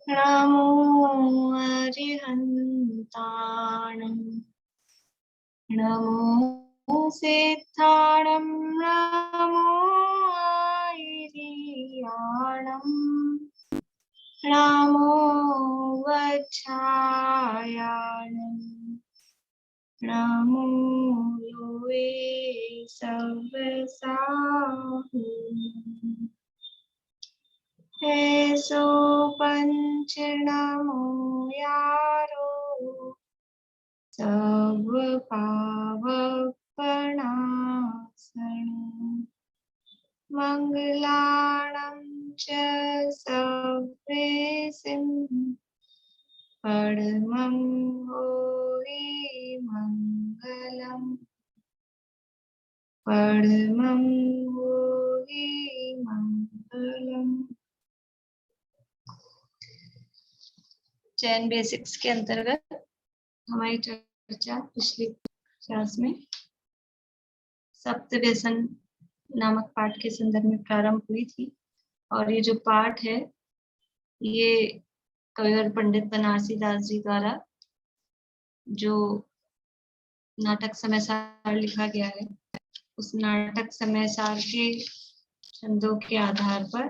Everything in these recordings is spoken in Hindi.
नमो अरिहन्ताणं नमो सिद्धाणं नमो आयर्याणं नमो वच्छायाणं नमो लोये सवसाहु ऐसो पंच नमो यारो सब पावपणासनं मंगलाणं च सर्वेसिं परमं भूरि मंगलम् परमं भूरि मंगलम्। चैन बेसिक्स के अंतर्गत हमारी चर्चा पिछली क्लास में सप्त व्यसन नामक पाठ के संदर्भ में प्रारंभ हुई थी और ये जो पाठ है ये कविवर पंडित बनारसी दास जी द्वारा जो नाटक समय सार लिखा गया है उस नाटक समय सार के छंदों के आधार पर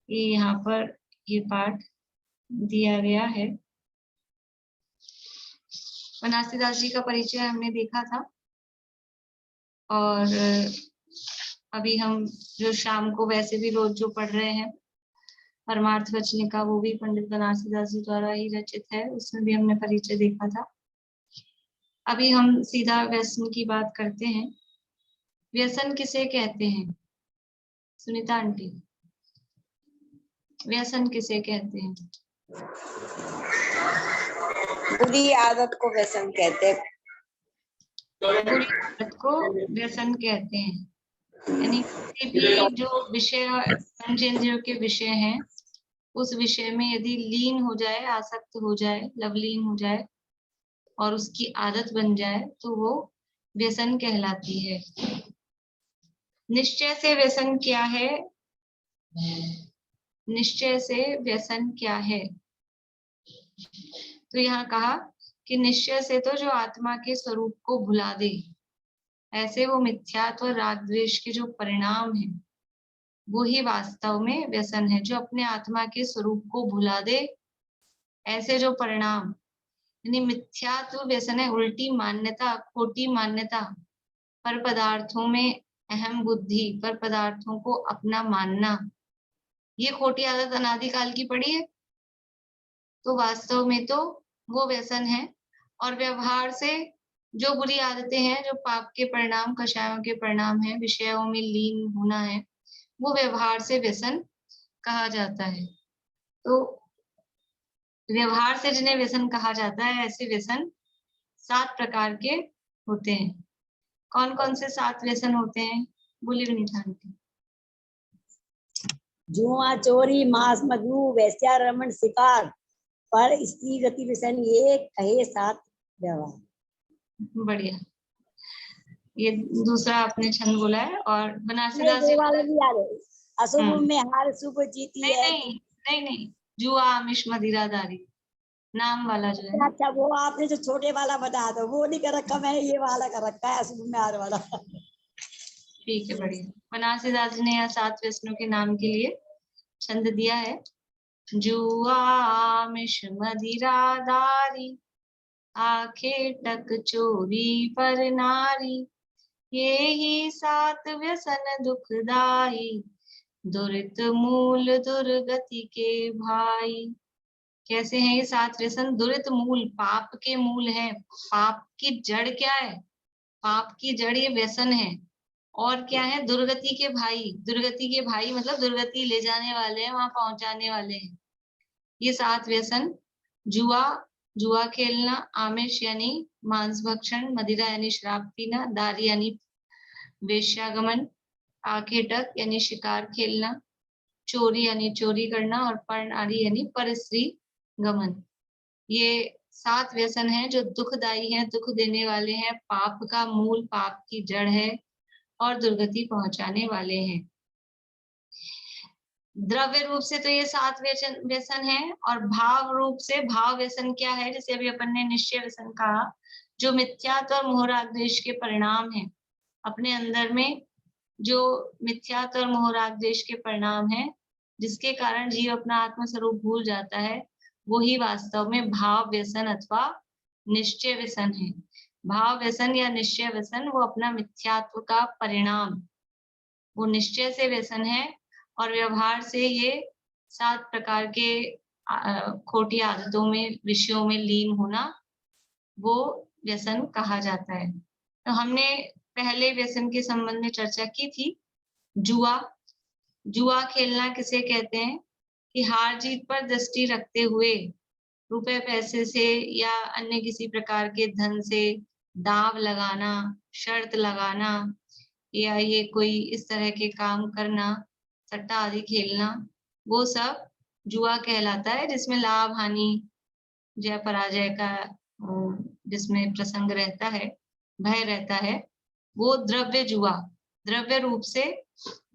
ये यहाँ पर ये पाठ दिया गया है। बनारसी दास जी का परिचय हमने देखा था और अभी हम जो शाम को वैसे भी रोज जो पढ़ रहे हैं परमार्थ वचनिका वो भी पंडित बनारसी दास जी द्वारा ही रचित है, उसमें भी हमने परिचय देखा था। अभी हम सीधा व्यसन की बात करते हैं। व्यसन किसे कहते हैं सुनीता आंटी? व्यसन किसे कहते हैं? बुरी आदत को व्यसन कहते हैं। बुरी आदत को व्यसन कहते हैं, यानी किसी भी जो विषय पंचेंद्रियों के विषय हैं उस विषय में यदि लीन हो जाए, आसक्त हो जाए, लवलीन हो जाए और उसकी आदत बन जाए तो वो व्यसन कहलाती है। निश्चय से व्यसन क्या है? निश्चय से व्यसन क्या है? तो यहाँ कहा कि निश्चय से तो जो आत्मा के स्वरूप को भुला दे, ऐसे वो मिथ्यात्व राग द्वेष के जो परिणाम है वो ही वास्तव में व्यसन है। जो अपने आत्मा के स्वरूप को भुला दे, ऐसे जो परिणाम, यानी मिथ्यात्व व्यसन है, उल्टी मान्यता, खोटी मान्यता, पर पदार्थों में अहम बुद्धि, पर पदार्थों को अपना मानना, ये खोटी आदत अनादिकाल की पड़ी है तो वास्तव में तो वो व्यसन है। और व्यवहार से जो बुरी आदतें हैं, जो पाप के परिणाम, कषायों के परिणाम है, विषयों में लीन होना है, वो व्यवहार से व्यसन कहा जाता है। तो व्यवहार से जिन्हें व्यसन कहा जाता है, ऐसे व्यसन 7 प्रकार के होते हैं। कौन कौन से 7 व्यसन होते हैं? बोलिए विनीता आंटी। जुआ, चोरी, मांस, मधु, वैश्यारमण, शिकार, पर स्त्री गति व्यसन, ये कहे 7 व्यवहार। बढ़िया, ये दूसरा आपने छंद बोला है। और बनारसी दास जी वाले भी आ रहे, अशुभ में हार शुभ जीती है। नहीं नहीं नहीं, जुआ, आमिष, मदिरादारी नाम वाला जो है। अच्छा, वो आपने जो छोटे वाला बता दो, वो नहीं कर रखा, मैंने ये वाला कर रखा है, अशुभ में हार वाला। ठीक है, बढ़िया। बनारसी दास जी ने यहाँ 7 व्यसनों के नाम के लिए छंद दिया है। जुआ, आमिष, मदिरादारी, आखे टक चोरी पर नारी, ये ही 7 व्यसन दुखदाई, दुरित मूल दुर्गति के भाई। कैसे हैं ये 7 व्यसन? दुरित मूल, पाप के मूल है। पाप की जड़ क्या है? पाप की जड़ ये व्यसन है। और क्या है? दुर्गति के भाई। दुर्गति के भाई मतलब दुर्गति ले जाने वाले हैं, वहां पहुंचाने वाले हैं। ये 7 व्यसन: जुआ, जुआ खेलना, आमिष यानी मांस भक्षण, मदिरा यानी शराब पीना, दारी यानी वेश्यागमन, आखेटक यानी शिकार खेलना, चोरी यानी चोरी करना और परनारी यानी परस्त्री गमन। ये 7 व्यसन हैं जो दुखदायी हैं, दुख देने वाले हैं, पाप का मूल, पाप की जड़ है और दुर्गति पहुंचाने वाले हैं। द्रव्य रूप से तो ये 7 व्यसन है, और भाव रूप से भाव व्यसन क्या है, जैसे अभी अपन ने निश्चय व्यसन कहा, जो मिथ्यात्व और मोहराग द्वेष के परिणाम है। अपने अंदर में जो मिथ्यात्व और मोहराग द्वेष के परिणाम है, जिसके कारण जीव अपना आत्म स्वरूप भूल जाता है, वो ही वास्तव में भाव व्यसन अथवा निश्चय व्यसन है। भाव व्यसन या निश्चय व्यसन वो अपना मिथ्यात्व का परिणाम, वो निश्चय से व्यसन है, और व्यवहार से ये 7 प्रकार के खोटी आदतों में, विषयों में लीन होना, वो व्यसन कहा जाता है। तो हमने पहले व्यसन के संबंध में चर्चा की थी। जुआ, जुआ खेलना किसे कहते हैं कि हार जीत पर दृष्टि रखते हुए रुपए पैसे से या अन्य किसी प्रकार के धन से दांव लगाना, शर्त लगाना, या ये कोई इस तरह के काम करना, सट्टा आदि खेलना, वो सब जुआ कहलाता है, जिसमें लाभ हानि, जय पराजय का जिसमें प्रसंग रहता है, भय रहता है, वो द्रव्य जुआ, द्रव्य रूप से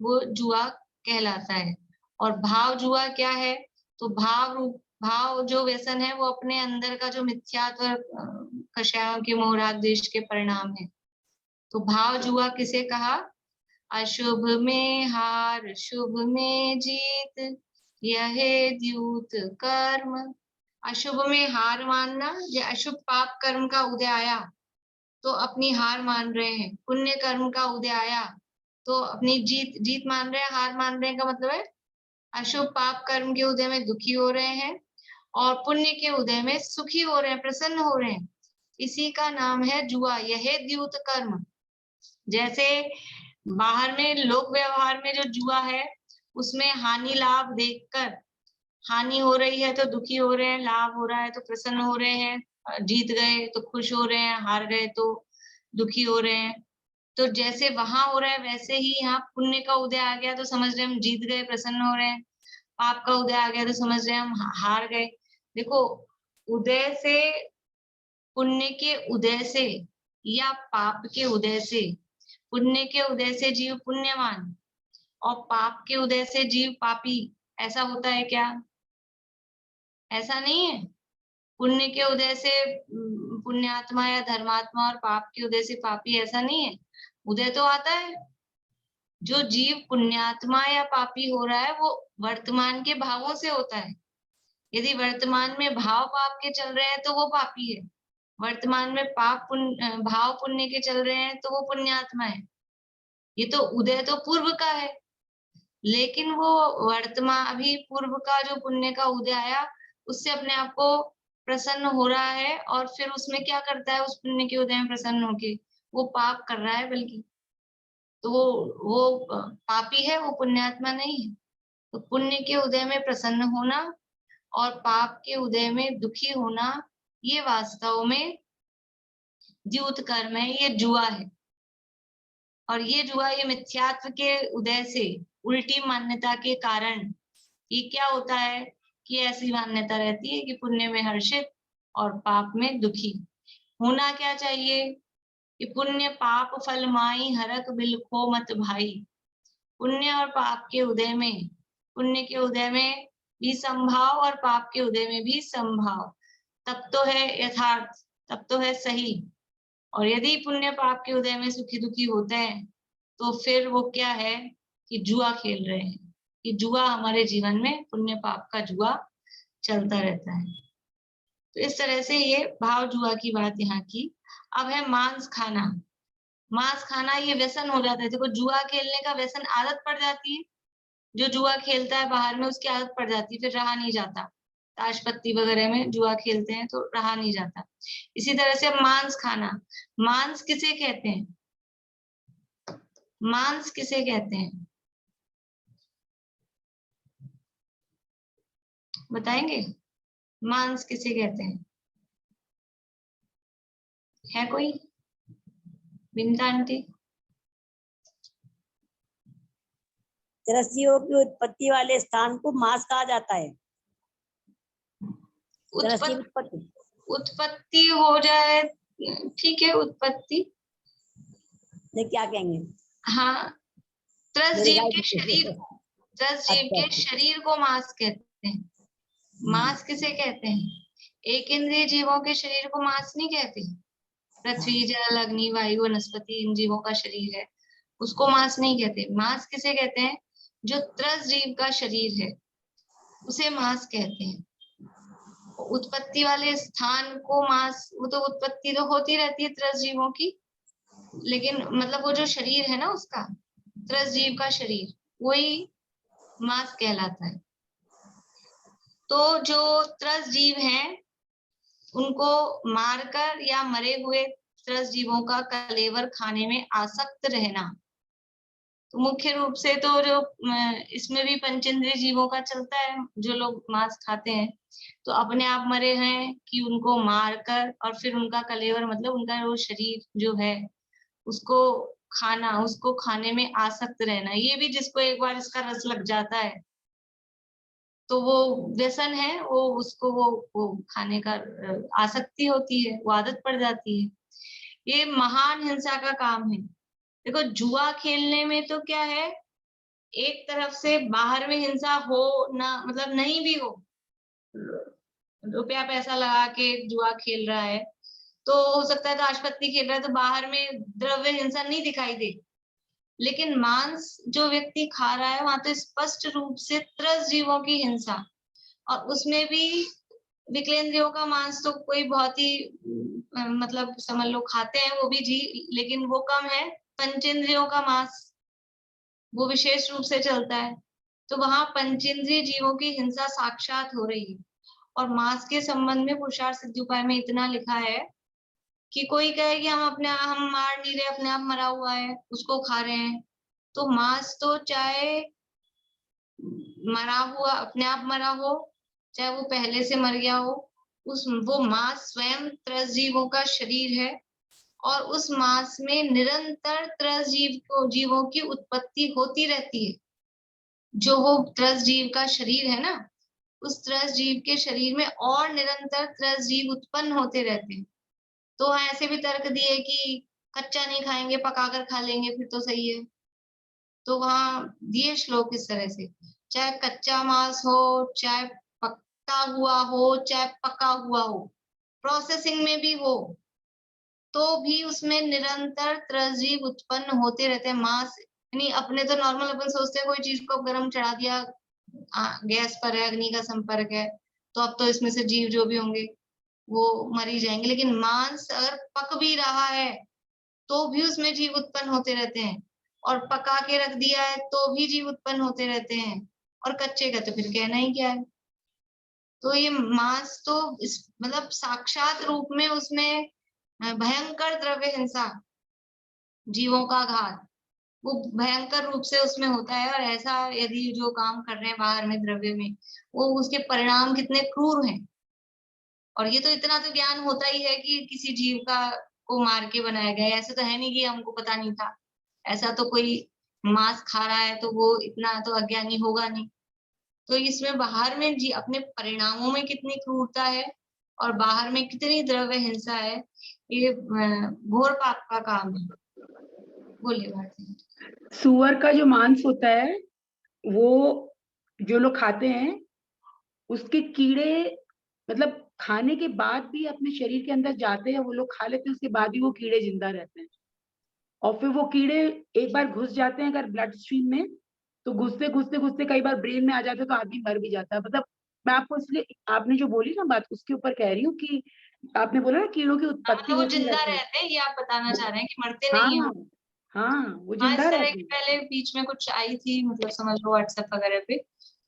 वो जुआ कहलाता है। और भाव जुआ क्या है, तो भाव जो व्यसन है वो अपने अंदर का जो मिथ्यात्व और कषायों के मोहराग द्वेष के परिणाम है। तो भाव जुआ किसे कहा, अशुभ में हार शुभ में जीत, यह द्यूत कर्म। अशुभ में हार मानना, या अशुभ पाप कर्म का उदय आया तो अपनी हार मान रहे हैं, पुण्य कर्म का उदय आया तो अपनी जीत मान रहे हैं, हार मान रहे हैं का मतलब है अशुभ पाप कर्म के उदय में दुखी हो रहे हैं और पुण्य के उदय में सुखी हो रहे हैं, प्रसन्न हो रहे हैं। इसी का नाम है जुआ, यह द्यूत कर्म। जैसे बाहर में लोक व्यवहार में जो जुआ है, उसमें हानि लाभ देखकर, हानि हो रही है तो दुखी हो रहे हैं, लाभ हो रहा है तो प्रसन्न हो रहे हैं, जीत गए तो खुश हो रहे हैं, हार गए तो दुखी हो रहे हैं। तो जैसे वहां हो रहा है वैसे ही यहाँ पुण्य का उदय आ गया तो समझ रहे हैं हम जीत गए, प्रसन्न हो रहे हैं, पाप का उदय आ गया तो समझ रहे हैं हम हार गए। देखो, उदय से, पुण्य के उदय से या पाप के उदय से, पुण्य के उदय से जीव पुण्यवान और पाप के उदय से जीव पापी, ऐसा होता है क्या? ऐसा नहीं है। पुण्य के उदय से पुण्यात्मा या धर्मात्मा और पाप के उदय से पापी, ऐसा नहीं है। उदय तो आता है। जो जीव पुण्यात्मा या पापी हो रहा है वो वर्तमान के भावों से होता है। यदि वर्तमान में भाव पाप के चल रहे हैं तो वो पापी है, वर्तमान में भाव पुण्य के चल रहे हैं तो वो पुण्यात्मा है। ये तो उदय तो पूर्व का है, लेकिन वो वर्तमान, अभी पूर्व का जो पुण्य का उदय आया उससे अपने आप को प्रसन्न हो रहा है, और फिर उसमें क्या करता है, उस पुण्य के उदय में प्रसन्न होके वो पाप कर रहा है, बल्कि तो वो पापी है, वो पुण्यात्मा नहीं है। तो पुण्य के उदय में प्रसन्न होना और पाप के उदय में दुखी होना, ये वास्तव में द्यूत कर्म है, ये जुआ है। और ये जुआ, ये मिथ्यात्व के उदय से, उल्टी मान्यता के कारण ये क्या होता है कि ऐसी मान्यता रहती है कि पुण्य में हर्षित और पाप में दुखी। होना क्या चाहिए कि पुण्य पाप फल माई, हरक बिलखो मत भाई। पुण्य और पाप के उदय में, पुण्य के उदय में भी संभाव और पाप के उदय में भी संभाव, तब तो है यथार्थ, तब तो है सही। और यदि पुण्य पाप के उदय में सुखी दुखी होते हैं तो फिर वो क्या है कि जुआ खेल रहे हैं, कि जुआ हमारे जीवन में, पुण्य पाप का जुआ चलता रहता है। तो इस तरह से ये भाव जुआ की बात यहाँ की। अब है मांस खाना। मांस खाना ये व्यसन हो जाता है। देखो, जुआ खेलने का व्यसन, आदत पड़ जाती है। जो जुआ खेलता है बाहर में उसकी आदत पड़ जाती है, फिर रहा नहीं जाता। ताश पत्ती वगैरह में जुआ खेलते हैं तो रहा नहीं जाता। इसी तरह से मांस खाना, मांस किसे कहते हैं, मांस किसे कहते हैं, बताएंगे? मांस किसे कहते हैं? है कोई? बिंदा आंटी? रस्सियों की उत्पत्ति वाले स्थान को मांस कहा जाता है। उत्पत्ति, उत्पत्ति हो जाए, ठीक है, उत्पत्ति, क्या कहेंगे? हाँ, त्रस जीव के शरीर को, त्रस्त जीव अच्छा के शरीर को मांस कहते हैं। मांस किसे कहते हैं? एक इंद्रिय जीवों के शरीर को मांस नहीं कहते। पृथ्वी, जल, अग्नि, वायु, वनस्पति, इन जीवों का शरीर है, उसको मांस नहीं कहते। मांस किसे कहते हैं? जो त्रस्त जीव का शरीर है उसे मांस कहते हैं। उत्पत्ति वाले स्थान को मांस, वो तो उत्पत्ति तो होती रहती है त्रस्त जीवों की, लेकिन मतलब वो जो शरीर है ना उसका, त्रस्त जीव का शरीर, वही मांस कहलाता है। तो जो त्रस्त जीव हैं उनको मारकर या मरे हुए त्रस्त जीवों का कलेवर खाने में आसक्त रहना, तो मुख्य रूप से तो जो इसमें भी पंचेंद्रिय जीवों का चलता है। जो लोग मांस खाते हैं तो अपने आप मरे हैं कि उनको मारकर और फिर उनका कलेवर मतलब उनका वो शरीर जो है उसको खाना, उसको खाने में आसक्त रहना। ये भी जिसको एक बार इसका रस लग जाता है तो वो व्यसन है, वो उसको वो खाने का आसक्ति होती है, वो आदत पड़ जाती है। ये महान हिंसा का काम है। देखो जुआ खेलने में तो क्या है, एक तरफ से बाहर में हिंसा हो ना, मतलब नहीं भी हो, रुपया पैसा लगा के जुआ खेल रहा है तो हो सकता है ताशपत्ती खेल रहा है तो बाहर में द्रव्य हिंसा नहीं दिखाई दे, लेकिन मांस जो व्यक्ति खा रहा है वहां तो स्पष्ट रूप से त्रस्त जीवों की हिंसा, और उसमें भी विकलेंद्रियों का मांस तो कोई बहुत ही मतलब समझ लो खाते हैं वो भी जी, लेकिन वो कम है। पंचेंद्रियों का मांस वो विशेष रूप से चलता है, तो वहां पंचेंद्रिय जीवों की हिंसा साक्षात हो रही है। और मांस के संबंध में पुरुषार्थ सिद्धि उपाय में इतना लिखा है कि कोई कहे कि हम मार नहीं रहे, अपने आप मरा हुआ है उसको खा रहे हैं, तो मांस तो चाहे मरा हुआ अपने आप मरा हो चाहे वो पहले से मर गया हो, वो मांस स्वयं त्रस्त जीवों का शरीर है और उस मांस में निरंतर त्रस्त जीवों की उत्पत्ति होती रहती है। जो वो त्रस्त जीव का शरीर है ना, उस त्रस्त जीव के शरीर में और निरंतर त्रस्त जीव उत्पन्न होते रहते हैं। तो ऐसे भी तर्क दिए कि कच्चा नहीं खाएंगे, पकाकर खा लेंगे फिर तो सही है। तो वहां दिए श्लोक इस तरह से, चाहे कच्चा मांस हो, चाहे पका हुआ हो, चाहे पका हुआ हो, प्रोसेसिंग में भी हो, तो भी उसमें निरंतर त्रस्त जीव उत्पन्न होते रहते हैं। मांस यानी अपने तो नॉर्मल अपन सोचते हैं कोई चीज को गर्म चढ़ा दिया, गैस पर है, अग्नि का संपर्क है, तो अब तो इसमें से जीव जो भी होंगे वो मर ही जाएंगे। लेकिन मांस अगर पक भी रहा है तो भी उसमें जीव उत्पन्न होते रहते हैं, और पका के रख दिया है तो भी जीव उत्पन्न होते रहते हैं, और कच्चे का तो फिर कहना ही क्या है। तो ये मांस तो इस मतलब साक्षात रूप में उसमें भयंकर द्रव्य हिंसा, जीवों का घात, वो भयंकर रूप से उसमें होता है। और ऐसा यदि जो काम कर रहे हैं बाहर में द्रव्य में, वो उसके परिणाम कितने क्रूर हैं। और ये तो इतना तो ज्ञान होता ही है कि किसी जीव का को मार के बनाया गया है, ऐसा तो है नहीं कि हमको पता नहीं था। ऐसा तो कोई मांस खा रहा है तो वो इतना तो अज्ञानी होगा नहीं। तो इसमें बाहर में जी अपने परिणामों में कितनी क्रूरता है और बाहर में कितनी द्रव्य हिंसा है, ये घोर पाप का काम है। बोलिए भारती। सुअर का जो मांस होता है वो जो लोग खाते हैं उसके कीड़े मतलब खाने के बाद भी अपने शरीर के अंदर जाते हैं, वो लोग खा लेते हैं उसके बाद भी वो कीड़े जिंदा रहते हैं। और फिर वो कीड़े एक बार घुस जाते हैं अगर ब्लड स्ट्रीम में, तो घुसते घुसते घुसते कई बार ब्रेन में आ जाते हैं तो आदमी मर भी जाता है। मतलब मैं आपको इसलिए आपने जो बोली ना बात उसके ऊपर कह रही हूँ कि आपने बोला ना कीड़ों की उत्पत्ति मतलब वो होती जिंदा रहती है। रहते हैं, ये आप बताना चाह रहे हैं कि मरते नहीं है। हाँ हाँ, वो हाँ, इस जिंदा तरह रहते की हैं। पहले बीच में कुछ आई थी, मतलब समझ लो व्हाट्सएप वगैरह पे,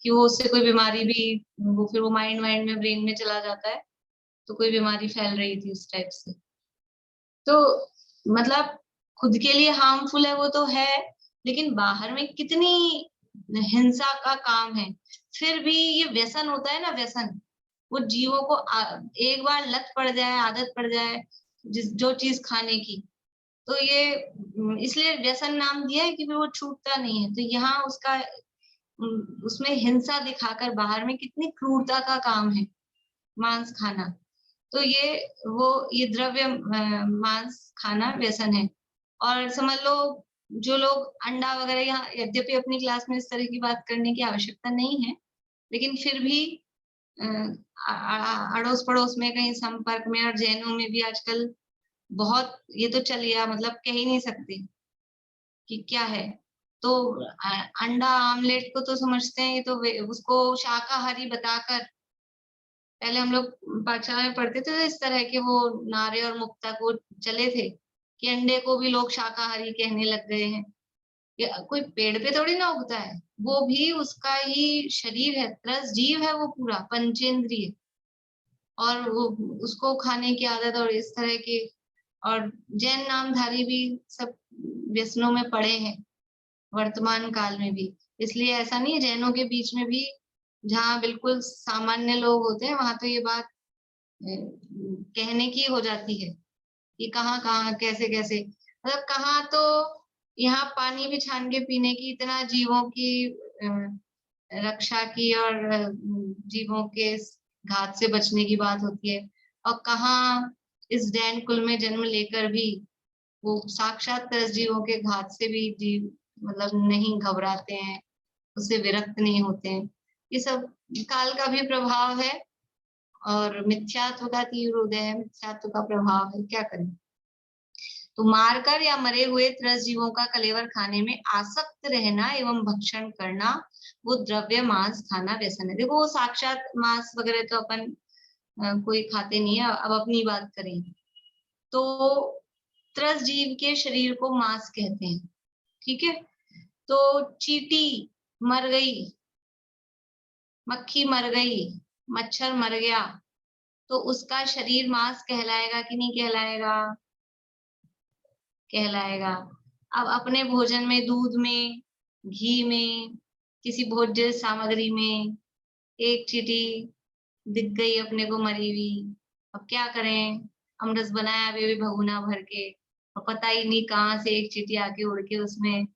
कि वो उससे कोई बीमारी भी, वो फिर वो माइंड वाइंड में ब्रेन में चला जाता है तो कोई बीमारी फैल रही थी उस टाइप से। तो मतलब खुद के लिए हार्मफुल है वो तो है, लेकिन बाहर में कितनी हिंसा का काम है। फिर भी ये व्यसन होता है ना, व्यसन, वो जीवों को एक बार लत पड़ जाए, आदत पड़ जाए जो चीज खाने की, तो ये इसलिए व्यसन नाम दिया है कि वो छूटता नहीं है। तो यहाँ उसका उसमें हिंसा दिखाकर बाहर में कितनी क्रूरता का काम है मांस खाना। तो ये द्रव्य मांस खाना व्यसन है। और समझ लो जो लोग अंडा वगैरह, यहाँ यद्यपि अपनी क्लास में इस तरह की बात करने की आवश्यकता नहीं है, लेकिन फिर भी अड़ोस पड़ोस में कहीं संपर्क में, और जैनों में भी आजकल बहुत ये तो चल गया, मतलब कह ही नहीं सकते कि क्या है। तो अंडा आमलेट को तो समझते हैं, ये तो उसको शाकाहारी बताकर, पहले हम लोग पाठशाला में पढ़ते थे तो इस तरह के वो नारे और मुक्ता को चले थे कि अंडे को भी लोग शाकाहारी कहने लग गए हैं। ये कोई पेड़ पे थोड़ी ना उगता है, वो भी उसका ही शरीर है, त्रस जीव है वो पूरा पंचेंद्रिय, और वो उसको खाने की आदत और इस तरह के। और जैन नामधारी भी सब व्यसनों में पड़े हैं वर्तमान काल में भी। इसलिए ऐसा नहीं है, जैनों के बीच में भी जहाँ बिल्कुल सामान्य लोग होते हैं वहां तो ये बात कहने की हो जाती है कि कहाँ कहाँ कैसे कैसे, मतलब कहाँ तो यहाँ पानी भी छान के पीने की, इतना जीवों की रक्षा की और जीवों के घात से बचने की बात होती है, और कहाँ इस जैन कुल में जन्म लेकर भी वो साक्षात तरस जीवों के घात से भी जीव मतलब नहीं घबराते हैं, उससे विरक्त नहीं होते हैं। ये सब काल का भी प्रभाव है और मिथ्यात्व का तीव्र उदय है, मिथ्यात्व का प्रभाव है, क्या करें। तो मारकर या मरे हुए त्रस जीवों का कलेवर खाने में आसक्त रहना एवं भक्षण करना, वो द्रव्य मांस खाना व्यसन है। देखो वो साक्षात मांस वगैरह तो अपन कोई खाते नहीं है। अब अपनी बात करें तो त्रस जीव के शरीर को मांस कहते हैं, ठीक है। तो चींटी मर गई, मक्खी मर गई, मच्छर मर गया, तो उसका शरीर मांस कहलाएगा कि नहीं कहलाएगा? कहलाएगा। अब अपने भोजन में, दूध में, घी में, किसी भोज्य सामग्री में एक चींटी दिख गई अपने को मरी हुई, अब क्या करें? अमरस बनाया अभी भी भगोना भर के, और पता ही नहीं कहाँ से एक चींटी आके उड़ के उसमें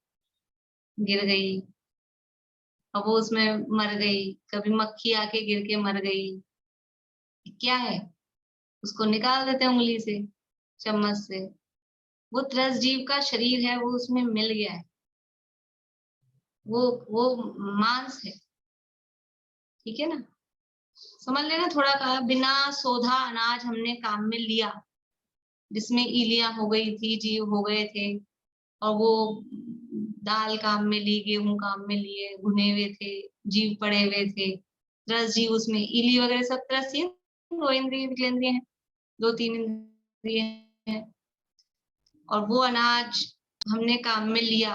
गिर गई, अब वो उसमें मर गई। कभी मक्खी आके गिर के मर गई, क्या है? उसको निकाल देते हैं उंगली से, चम्मच से। वो त्रस जीव का शरीर है, वो उसमें मिल गया है, वो मांस है, ठीक है ना। समझ लेना थोड़ा। कहा बिना सोधा अनाज हमने काम में लिया, जिसमें इलियां हो गई थी, जीव हो गए थे, और वो दाल काम में ली, गेहूं काम में लिए, भुने हुए थे, जीव पड़े हुए थे, त्रस जीव उसमें, इली वगैरह सब त्रस ही, दो इंद्रिय विकलेंद्रिय हैं, दो तीन इंद्रिय हैं, और वो अनाज हमने काम में लिया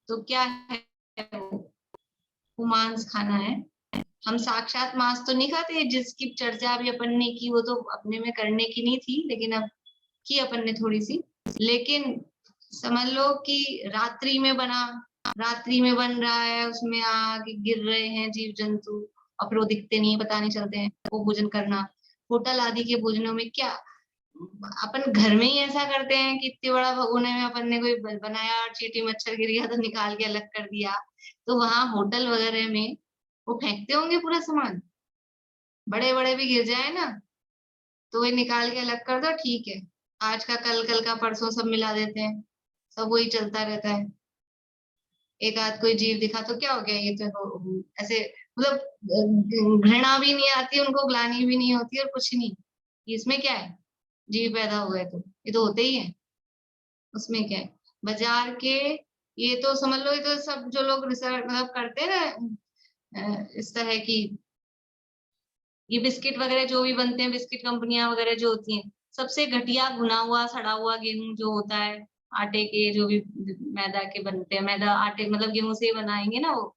तो क्या है? वो मांस खाना है। हम साक्षात मांस तो नहीं खाते, जिसकी चर्चा अभी अपन ने की वो तो अपने में करने की नहीं थी, लेकिन अब की अपन ने थोड़ी सी। लेकिन समझ लो कि रात्रि में बना, रात्रि में बन रहा है, उसमें आग गिर रहे हैं जीव जंतु, और फिर वो दिखते नहीं, पता नहीं चलते हैं, वो भोजन करना। होटल आदि के भोजनों में क्या अपन घर में ही ऐसा करते हैं कि इतने बड़ा भगोने में अपन ने कोई बनाया और चींटी मच्छर गिर गया तो निकाल के अलग कर दिया। तो वहां होटल वगैरह में वो फेंकते होंगे पूरा सामान, बड़े बड़े भी गिर जाए ना तो वे निकाल के अलग कर दो, ठीक है। आज का कल, कल का परसों, सब मिला देते हैं, सब वही चलता रहता है। एक आध कोई जीव दिखा तो क्या हो गया, ये तो ऐसे मतलब घृणा भी नहीं आती उनको, ग्लानि भी नहीं होती और कुछ नहीं, इसमें क्या है? जीव पैदा हो गए तो ये तो होते ही है, उसमें क्या है? बाजार के ये तो समझ लो, ये तो सब जो लोग रिसर्च मतलब करते हैं ना इस तरह की, ये बिस्किट वगैरह जो भी बनते हैं, बिस्किट कंपनियां वगैरह जो होती हैं, सबसे घटिया भुना हुआ सड़ा हुआ गेहूं जो होता है, आटे के जो भी मैदा के बनते हैं, मैदा आटे मतलब गेहूं से ही बनाएंगे ना वो,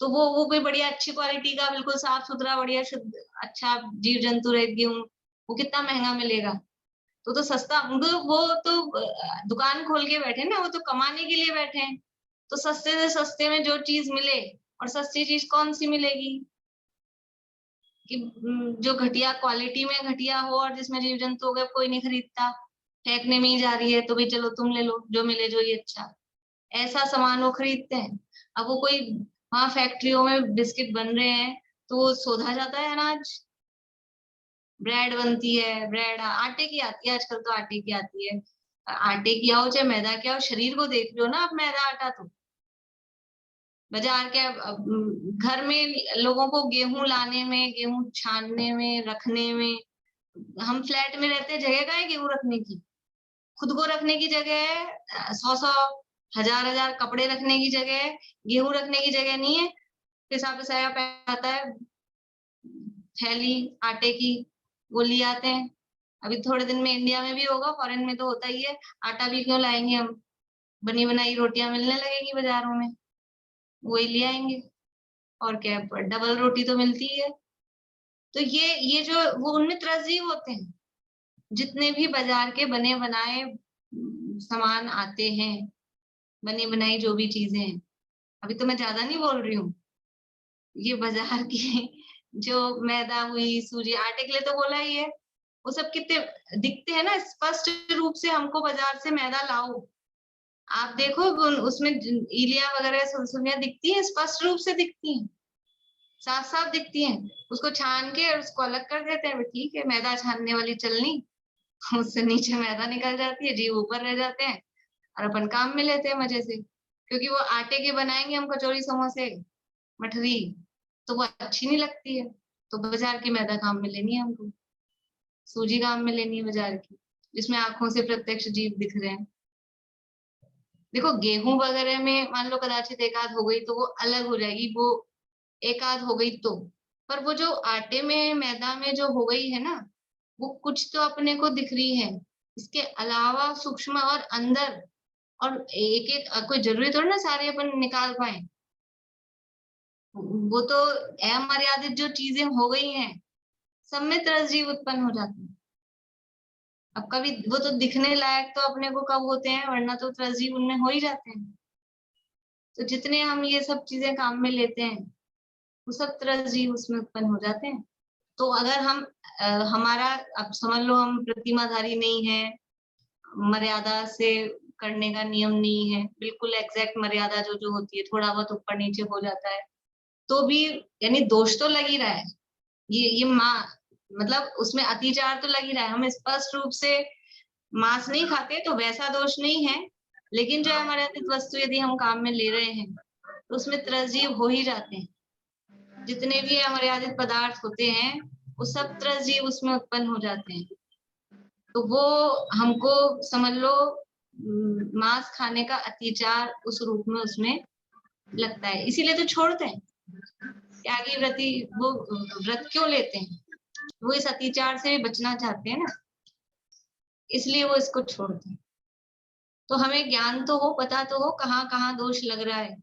तो वो कोई बढ़िया अच्छी क्वालिटी का बिल्कुल साफ सुथरा बढ़िया शुद्ध अच्छा जीव जंतु रहित गेहूं, वो कितना महंगा मिलेगा? तो सस्ता, वो तो दुकान खोल के बैठे ना, वो तो कमाने के लिए बैठे हैं। तो सस्ते से सस्ते में जो चीज मिले, और सस्ती चीज कौन सी मिलेगी कि जो घटिया क्वालिटी में घटिया हो और जिसमें जीव जंतु हो गए, कोई नहीं खरीदता, फेंकने में ही जा रही है, तो भाई चलो तुम ले लो जो मिले जो ये अच्छा, ऐसा सामान वो खरीदते हैं। अब वो कोई वहां फैक्ट्रियों में बिस्किट बन रहे हैं तो वो सोधा जाता है अनाज, ब्रेड बनती है, ब्रेड आटे की आती है, आजकल तो आटे की आती है, आटे की हो चाहे मैदा की हो, शरीर को देख लो ना आप, मैदा आटा तो बाजार के घर में लोगों को गेहूं लाने में, गेहूं छानने में, रखने में, हम फ्लैट में रहते हैं, जगह कहाँ है गेहूं रखने की? खुद को रखने की जगह है, 100-100 1000-1000 कपड़े रखने की जगह है, गेहूं रखने की जगह नहीं है। पिसा पिसाया आता है, थैली आटे की, वो ले आते हैं। अभी थोड़े दिन में इंडिया में भी होगा, फॉरेन में तो होता ही है। आटा भी क्यों लाएंगे हम, बनी बनाई रोटियां मिलने लगेगी बाजारों में, वही ले आएंगे। और क्या, डबल रोटी तो मिलती है। तो ये जो वो उनमें तरजीह होते हैं, जितने भी बाजार के बने बनाए सामान आते हैं, बनी बनाई जो भी चीजें हैं, अभी तो मैं ज्यादा नहीं बोल रही हूँ, ये बाजार की जो मैदा हुई, सूजी, आटे के लिए तो बोला ही है, वो सब कितने दिखते हैं ना स्पष्ट रूप से। हमको बाजार से मैदा लाओ, आप देखो उसमें इलिया वगैरह सुनसुनियां दिखती है, स्पष्ट रूप से दिखती हैं, साफ साफ दिखती हैं। उसको छान के और उसको अलग कर देते हैं, ठीक है, मैदा छानने वाली चलनी, उससे नीचे मैदा निकल जाती है, जीव ऊपर रह जाते हैं, और अपन काम में लेते हैं मजे से। क्योंकि वो आटे के बनाएंगे हम कचौरी, समोसे, मठरी, तो वो अच्छी नहीं लगती है। तो बाजार की मैदा काम में लेनी है हमको, सूजी काम में लेनी है बाजार की, जिसमें आंखों से प्रत्यक्ष जीव दिख रहे हैं। देखो गेहूं वगैरह में मान लो कदाचित एक आध हो गई तो वो अलग हो जाएगी, वो एक आध हो गई तो, पर वो जो आटे में मैदा में जो हो गई है ना, वो कुछ तो अपने को दिख रही है। इसके अलावा सूक्ष्म और अंदर, और एक एक कोई जरूरी थोड़ा ना सारे अपन निकाल पाए, वो तो अमर्यादित जो चीजें हो गई हैं, सब में तरजीब उत्पन्न हो जाती है। अब कभी वो तो दिखने लायक तो अपने को कब होते हैं, वरना तो तरजीब उनमें हो ही जाते हैं। तो जितने हम ये सब चीजें काम में लेते हैं, वो सब तरजीब उसमें उत्पन्न हो जाते हैं। तो अगर हम हमारा, अब समझ लो हम प्रतिमाधारी नहीं है, मर्यादा से करने का नियम नहीं है, बिल्कुल एग्जैक्ट मर्यादा जो जो होती है, थोड़ा बहुत ऊपर नीचे हो जाता है, तो भी यानी दोष तो लग ही रहा है। ये माँ मतलब उसमें अतिचार तो लग ही रहा है। हम स्पष्ट रूप से मांस नहीं खाते तो वैसा दोष नहीं है, लेकिन जो अमर्यादित वस्तु यदि हम काम में ले रहे हैं तो उसमें तरजीब हो ही जाते हैं। जितने भी अमर्यादित पदार्थ होते हैं वो सब तरजीब उसमें उत्पन्न हो जाते हैं। तो वो हमको समझ लो मांस खाने का अतिचार उस रूप में उसमें लगता है, इसीलिए तो छोड़ते हैं। त्यागी व्रती वो व्रत क्यों लेते हैं, वो इस अतिचार से भी बचना चाहते हैं ना, इसलिए वो इसको छोड़ते हैं। तो हमें ज्ञान तो हो, पता तो हो कहाँ कहाँ दोष लग रहा है।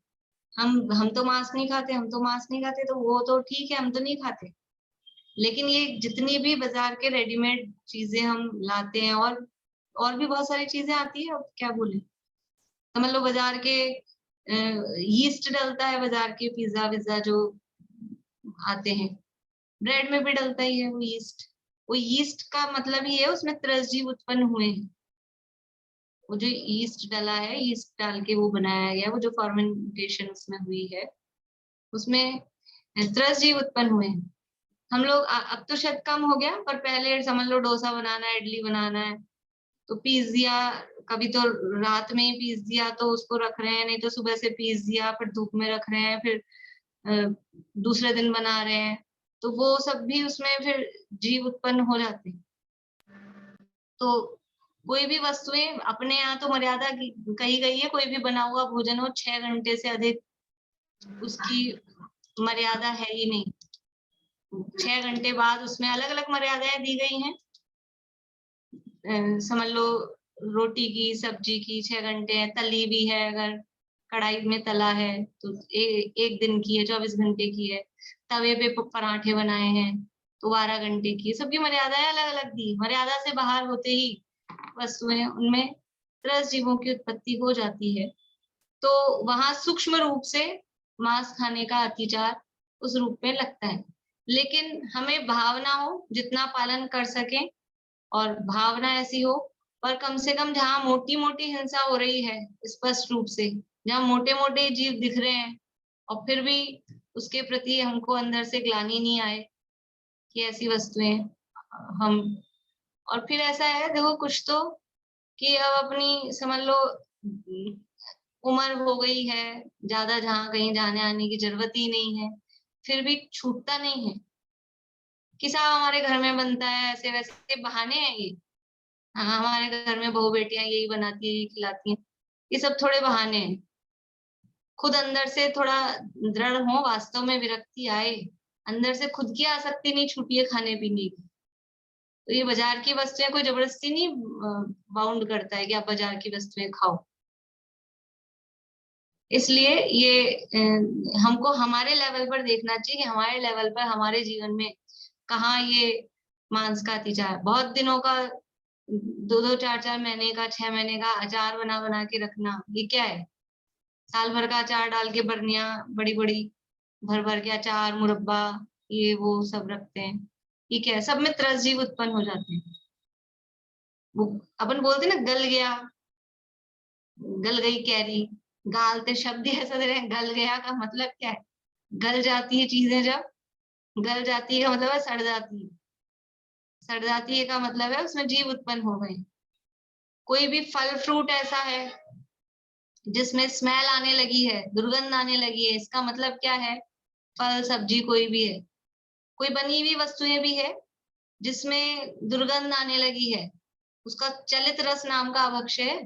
हम तो मांस नहीं खाते, हम तो मांस नहीं खाते, तो वो तो ठीक है, हम तो नहीं खाते। लेकिन ये जितनी भी बाजार के रेडीमेड चीजें हम लाते हैं, और भी बहुत सारी चीजें आती है, अब क्या बोले, समझ लो बाजार के यीस्ट डलता है, बाजार के पिज्जा विज्जा जो आते हैं, ब्रेड में भी डलता ही है वो यीस्ट। वो यीस्ट का मतलब ही है उसमें तरजीब उत्पन्न हुए हैं। वो जो यीस्ट डला है, यीस्ट डाल के वो बनाया गया, वो जो फर्मेंटेशन उसमें हुई है, उसमें तरजीब उत्पन्न हुए हैं। हम लोग अब तो शायद कम हो गया, पर पहले समझ लो डोसा बनाना है, इडली बनाना है, तो पीस दिया, कभी तो रात में ही पीस दिया तो उसको रख रहे हैं, नहीं तो सुबह से पीस दिया, फिर धूप में रख रहे हैं, फिर दूसरे दिन बना रहे हैं, तो वो सब भी उसमें फिर जीव उत्पन्न हो जाते हैं। तो कोई भी वस्तुएं अपने यहाँ तो मर्यादा कही गई है, कोई भी बना हुआ भोजन हो 6 घंटे से अधिक उसकी मर्यादा है ही नहीं। 6 घंटे बाद उसमें अलग अलग मर्यादाएं दी गई हैं। समझ लो रोटी की, सब्जी की 6 घंटे है, तली भी है, अगर कढ़ाई में तला है तो एक दिन की है, 24 घंटे की है, तवे पे पराठे बनाए हैं तो 12 घंटे की, सबकी मर्यादाएं अलग अलग दी। मर्यादा से बाहर होते ही वस्तुएं, उनमें त्रस जीवों की उत्पत्ति हो जाती है। तो वहां सूक्ष्म रूप से मांस खाने का अतिचार उस रूप में लगता है, लेकिन हमें भावना हो जितना पालन कर सके, और भावना ऐसी हो, पर कम से कम जहाँ मोटी मोटी हिंसा हो रही है स्पष्ट रूप से, जहाँ मोटे मोटे जीव दिख रहे हैं, और फिर भी उसके प्रति हमको अंदर से ग्लानि नहीं आए कि ऐसी वस्तुएं हम, और फिर ऐसा है देखो कुछ तो कि अब अपनी समझ लो उम्र हो गई है, ज्यादा जहाँ कहीं जाने आने की जरूरत ही नहीं है, फिर भी छूटता नहीं है कि साहब हमारे घर में बनता है, ऐसे वैसे बहाने हैं ये। हाँ, हमारे घर में बहू बेटियां यही बनाती है, यही खिलाती हैं, ये सब थोड़े बहाने हैं। खुद अंदर से थोड़ा दृढ़ हो, वास्तव में विरक्ति आए, अंदर से खुद की आसक्ति नहीं छूटी है खाने पीने की, तो ये बाजार की वस्तुएं कोई जबरदस्ती नहीं बाउंड करता है कि आप बाजार की वस्तुएं खाओ। इसलिए ये हमको हमारे लेवल पर देखना चाहिए कि हमारे लेवल पर हमारे जीवन में कहाँ ये मांस का अतिचार, बहुत दिनों का, 2-2 4-4 महीने का, 6 महीने का अचार बना बना के रखना, ये क्या है? साल भर का अचार डाल के बरनियां बड़ी बड़ी भर भर के अचार, मुरब्बा, ये वो सब रखते हैं, ये क्या है? सब में त्रस जीव उत्पन्न हो जाते हैं। वो अपन बोलते हैं ना, गल गई कैरी, गालते शब्द ही ऐसा दे रहे हैं। गल गया का मतलब क्या है? गल जाती है चीजें, जब गल जाती है का मतलब है सड़ जाती है, सड़ जाती है का मतलब है उसमें जीव उत्पन्न हो गए। कोई भी फल फ्रूट ऐसा है जिसमें स्मेल आने लगी है, दुर्गंध आने लगी है, इसका मतलब क्या है? फल सब्जी कोई भी है, कोई बनी हुई वस्तुएं भी है जिसमें दुर्गंध आने लगी है, उसका चलित रस नाम का अभक्ष्य है,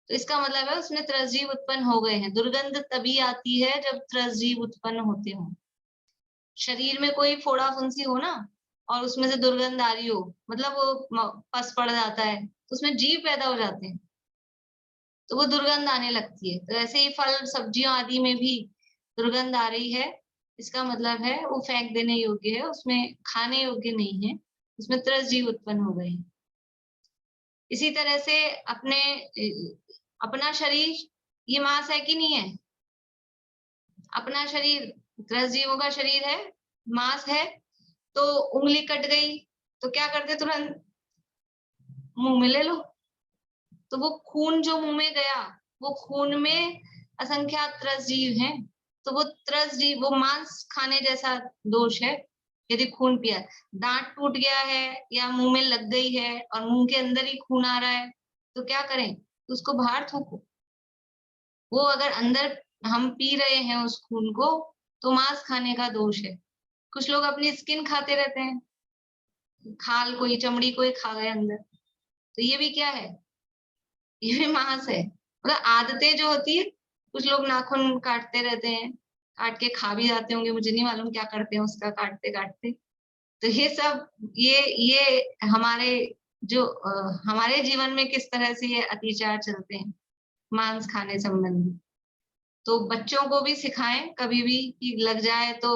तो इसका मतलब है उसमें त्रसजीव उत्पन्न हो गए हैं। दुर्गंध तभी आती है जब त्रसजीव उत्पन्न होते हो। शरीर में कोई फोड़ा फुंसी हो ना, और उसमें से दुर्गंध आ रही हो, मतलब वो पस पड़ जाता है, तो उसमें जीव पैदा हो जाते हैं, तो वो दुर्गंध आने लगती है। तो ऐसे ही फल सब्जियों आदि में भी दुर्गंध आ रही है, इसका मतलब है वो फेंक देने योग्य है, उसमें खाने योग्य नहीं है, उसमें त्रस जीव उत्पन्न हो गए हैं। इसी तरह से अपना शरीर ये मांस है कि नहीं है? अपना शरीर त्रस जीवों का शरीर है, मांस है, तो उंगली कट गई तो क्या करते? तुरंत मुंह में ले लो, तो वो खून जो मुंह में गया, वो खून में असंख्यात त्रस जीव हैं, तो वो त्रस जीव, वो मांस खाने जैसा दोष है यदि खून पिया। दांत टूट गया है या मुंह में लग गई है और मुंह के अंदर ही खून आ रहा है, तो क्या करें? तो उसको बाहर थूको। वो अगर अंदर हम पी रहे हैं उस खून को, तो मांस खाने का दोष है। कुछ लोग अपनी स्किन खाते रहते हैं, खाल कोई, चमड़ी कोई खा गए अंदर, तो ये भी क्या है? ये भी मांस है। मतलब आदतें जो होती है, कुछ लोग नाखून काटते रहते हैं, काट के खा भी जाते होंगे, मुझे नहीं मालूम क्या करते हैं उसका काटते काटते। तो ये सब, ये हमारे जो हमारे जीवन में किस तरह से ये अतिचार चलते हैं मांस खाने संबंधी। तो बच्चों को भी सिखाएं कभी भी कि लग जाए तो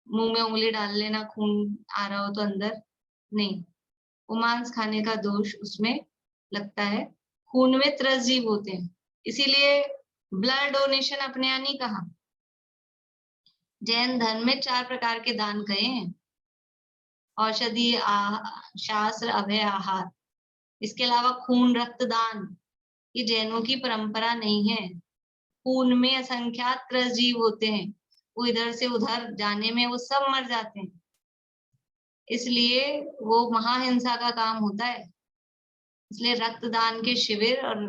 मुंह में उंगली डाल लेना, खून आ रहा हो तो अंदर नहीं, वो मांस खाने का दोष उसमें लगता है। खून में त्रस जीव होते हैं, इसीलिए ब्लड डोनेशन अपने यहाँ नहीं कहा। जैन धर्म में 4 प्रकार के दान कहे हैं: औषधि, शास्त्र, अभय, आहार। इसके अलावा खून रक्तदान ये जैनों की परंपरा नहीं है। खून में असंख्यात त्रस जीव होते हैं, वो इधर से उधर जाने में वो सब मर जाते हैं, इसलिए वो महाहिंसा का काम होता है। इसलिए रक्तदान के शिविर और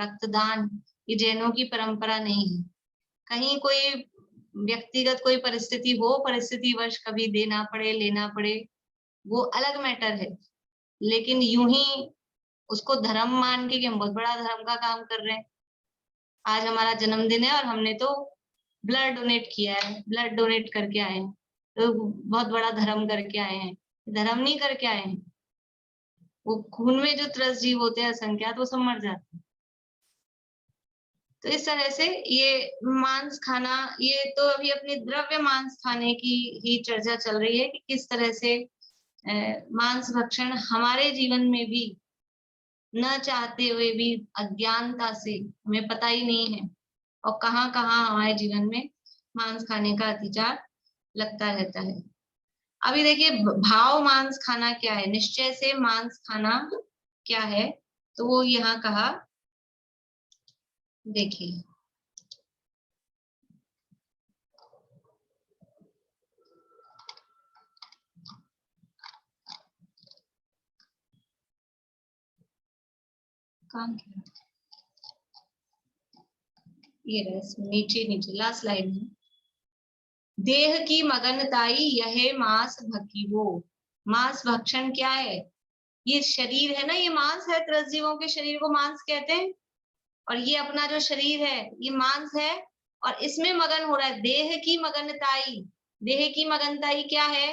रक्तदान ये जैनों की परंपरा नहीं है। कहीं कोई व्यक्तिगत कोई परिस्थिति हो, परिस्थिति वश कभी देना पड़े, लेना पड़े, वो अलग मैटर है, लेकिन यूं ही उसको धर्म मान के कि हम बहुत बड़ा धर्म का काम कर रहे हैं, आज हमारा जन्मदिन है और हमने तो ब्लड डोनेट किया है, ब्लड डोनेट करके आए हैं, तो बहुत बड़ा धर्म करके आए हैं। धर्म नहीं करके आए हैं, वो खून में जो त्रस जीव होते हैं असंख्यात, वो सब मर जाते हैं। तो इस तरह से ये मांस खाना, ये तो अभी अपनी द्रव्य मांस खाने की ही चर्चा चल रही है कि किस तरह से मांस भक्षण हमारे जीवन में भी न चाहते हुए भी अज्ञानता से, हमें पता ही नहीं है, और कहाँ कहाँ हमारे जीवन में मांस खाने का अतिचार लगता रहता है। अभी देखिए, भाव मांस खाना क्या है, निश्चय से मांस खाना क्या है, तो वो यहाँ कहा, देखिए, काम किया ये रहे नीचे नीचे लास्ट लाइन में, देह की मगनताई यह मांस भकीवो। मांस भक्षण क्या है? ये शरीर है ना, ये मांस है, त्रसजीवों के शरीर को मांस कहते हैं, और ये अपना जो शरीर है ये मांस है, और इसमें मगन हो रहा है। देह की मगनताई, देह की मगनताई क्या है?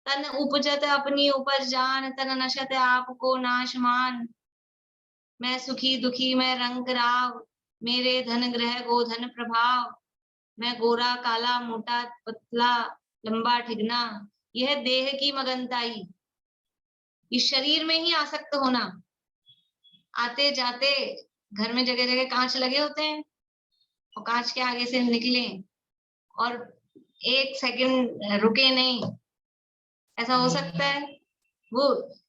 तन उपजत अपनी उपज जान, तन नशत आपको नाशमान। मैं सुखी दुखी मैं रंग राव, मेरे धन ग्रह गोधन प्रभाव। मैं गोरा काला मोटा पतला लंबा ठिगना। यह देह की मगनताई, इस शरीर में ही आसक्त होना। आते जाते घर में जगह जगह कांच लगे होते हैं, और कांच के आगे से निकले और एक सेकंड रुके नहीं, ऐसा हो सकता है? वो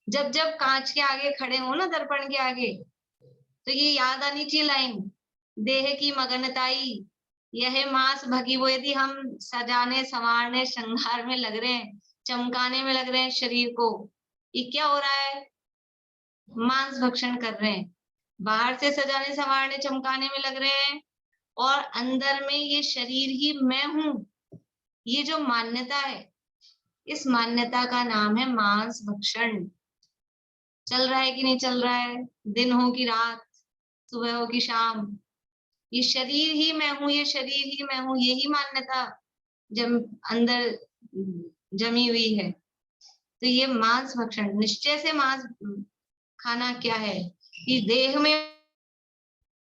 जब जब कांच के आगे खड़े हो ना, दर्पण के आगे, तो ये याद आनी चाहिए लाइन, देह की मगनताई यह मांस भगी वो। यदि हम सजाने संवारने श्रृंगार में लग रहे हैं, चमकाने में लग रहे हैं शरीर को, ये क्या हो रहा है? मांस भक्षण कर रहे हैं। बाहर से सजाने संवारने चमकाने में लग रहे हैं, और अंदर में ये शरीर ही मैं हूं, ये जो मान्यता है, इस मान्यता का नाम है मांस भक्षण। चल रहा है कि नहीं चल रहा है? दिन हो कि रात, सुबह हो कि शाम, ये शरीर ही मैं हूं, ये शरीर ही मैं हूं, यही मान्यता जब अंदर जमी हुई है। तो ये मांस भक्षण, निश्चय से मांस खाना क्या है कि देह में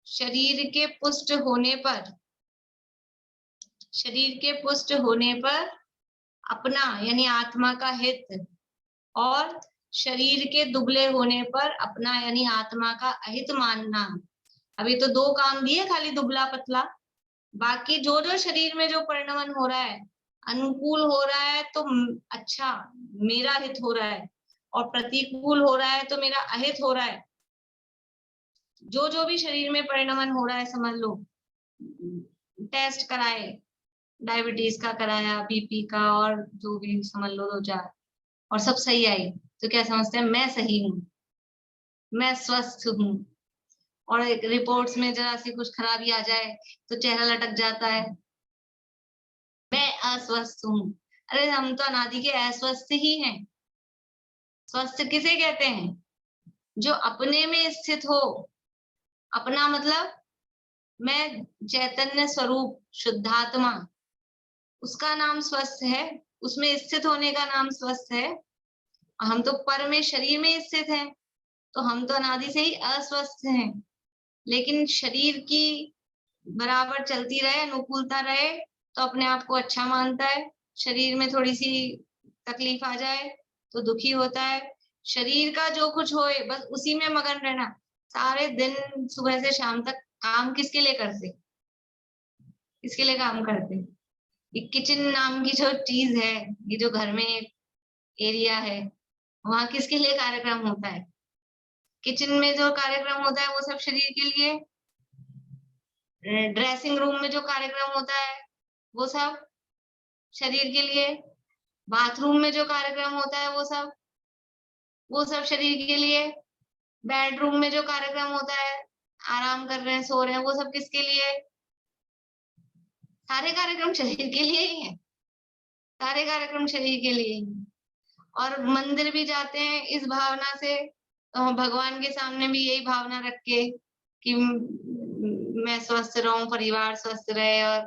शरीर के पुष्ट होने पर, शरीर के पुष्ट होने पर अपना यानी आत्मा का हित, और शरीर के दुबले होने पर अपना यानी आत्मा का अहित मानना। अभी तो दो काम दिए, खाली दुबला पतला, बाकी जो जो शरीर में जो परिणमन हो रहा है, अनुकूल हो रहा है तो अच्छा मेरा हित हो रहा है, और प्रतिकूल हो रहा है तो मेरा अहित हो रहा है। जो जो भी शरीर में परिणमन हो रहा है, समझ लो टेस्ट कराए, डायबिटीज का कराया, बीपी का, और जो भी समझ लो 2-4, और सब सही आई, तो क्या समझते हैं? मैं सही हूँ, मैं स्वस्थ हूँ। और एक रिपोर्ट्स में जरा सी कुछ खराबी आ जाए तो चेहरा लटक जाता है, मैं अस्वस्थ हूँ। अरे हम तो अनादि के अस्वस्थ ही हैं। स्वस्थ किसे कहते हैं? जो अपने में स्थित हो। अपना मतलब मैं चैतन्य स्वरूप शुद्धात्मा, उसका नाम स्वस्थ है, उसमें स्थित होने का नाम स्वस्थ है। हम तो पर में शरीर में स्थित हैं, तो हम तो अनादि से ही अस्वस्थ हैं। लेकिन शरीर की बराबर चलती रहे, अनुकूलता रहे, तो अपने आप को अच्छा मानता है। शरीर में थोड़ी सी तकलीफ आ जाए तो दुखी होता है। शरीर का जो कुछ होए बस उसी में मगन रहना। सारे दिन सुबह से शाम तक काम किसके लिए करते? किसके लिए काम करते? ये किचन नाम की जो चीज है, ये जो घर में एरिया है, वहां किसके लिए कार्यक्रम होता है? किचन में जो कार्यक्रम होता है वो सब शरीर के लिए। ड्रेसिंग रूम में जो कार्यक्रम होता है वो सब शरीर के लिए। बाथरूम में जो कार्यक्रम होता है वो सब शरीर के लिए। बेडरूम में जो कार्यक्रम होता है, आराम कर रहे हैं, सो रहे हैं, वो सब किसके लिए? सारे कार्यक्रम शरीर के लिए ही है, सारे कार्यक्रम शरीर के लिए ही। और मंदिर भी जाते हैं इस भावना से, तो भगवान के सामने भी यही भावना रख के कि मैं स्वस्थ रहूं, परिवार स्वस्थ रहे, और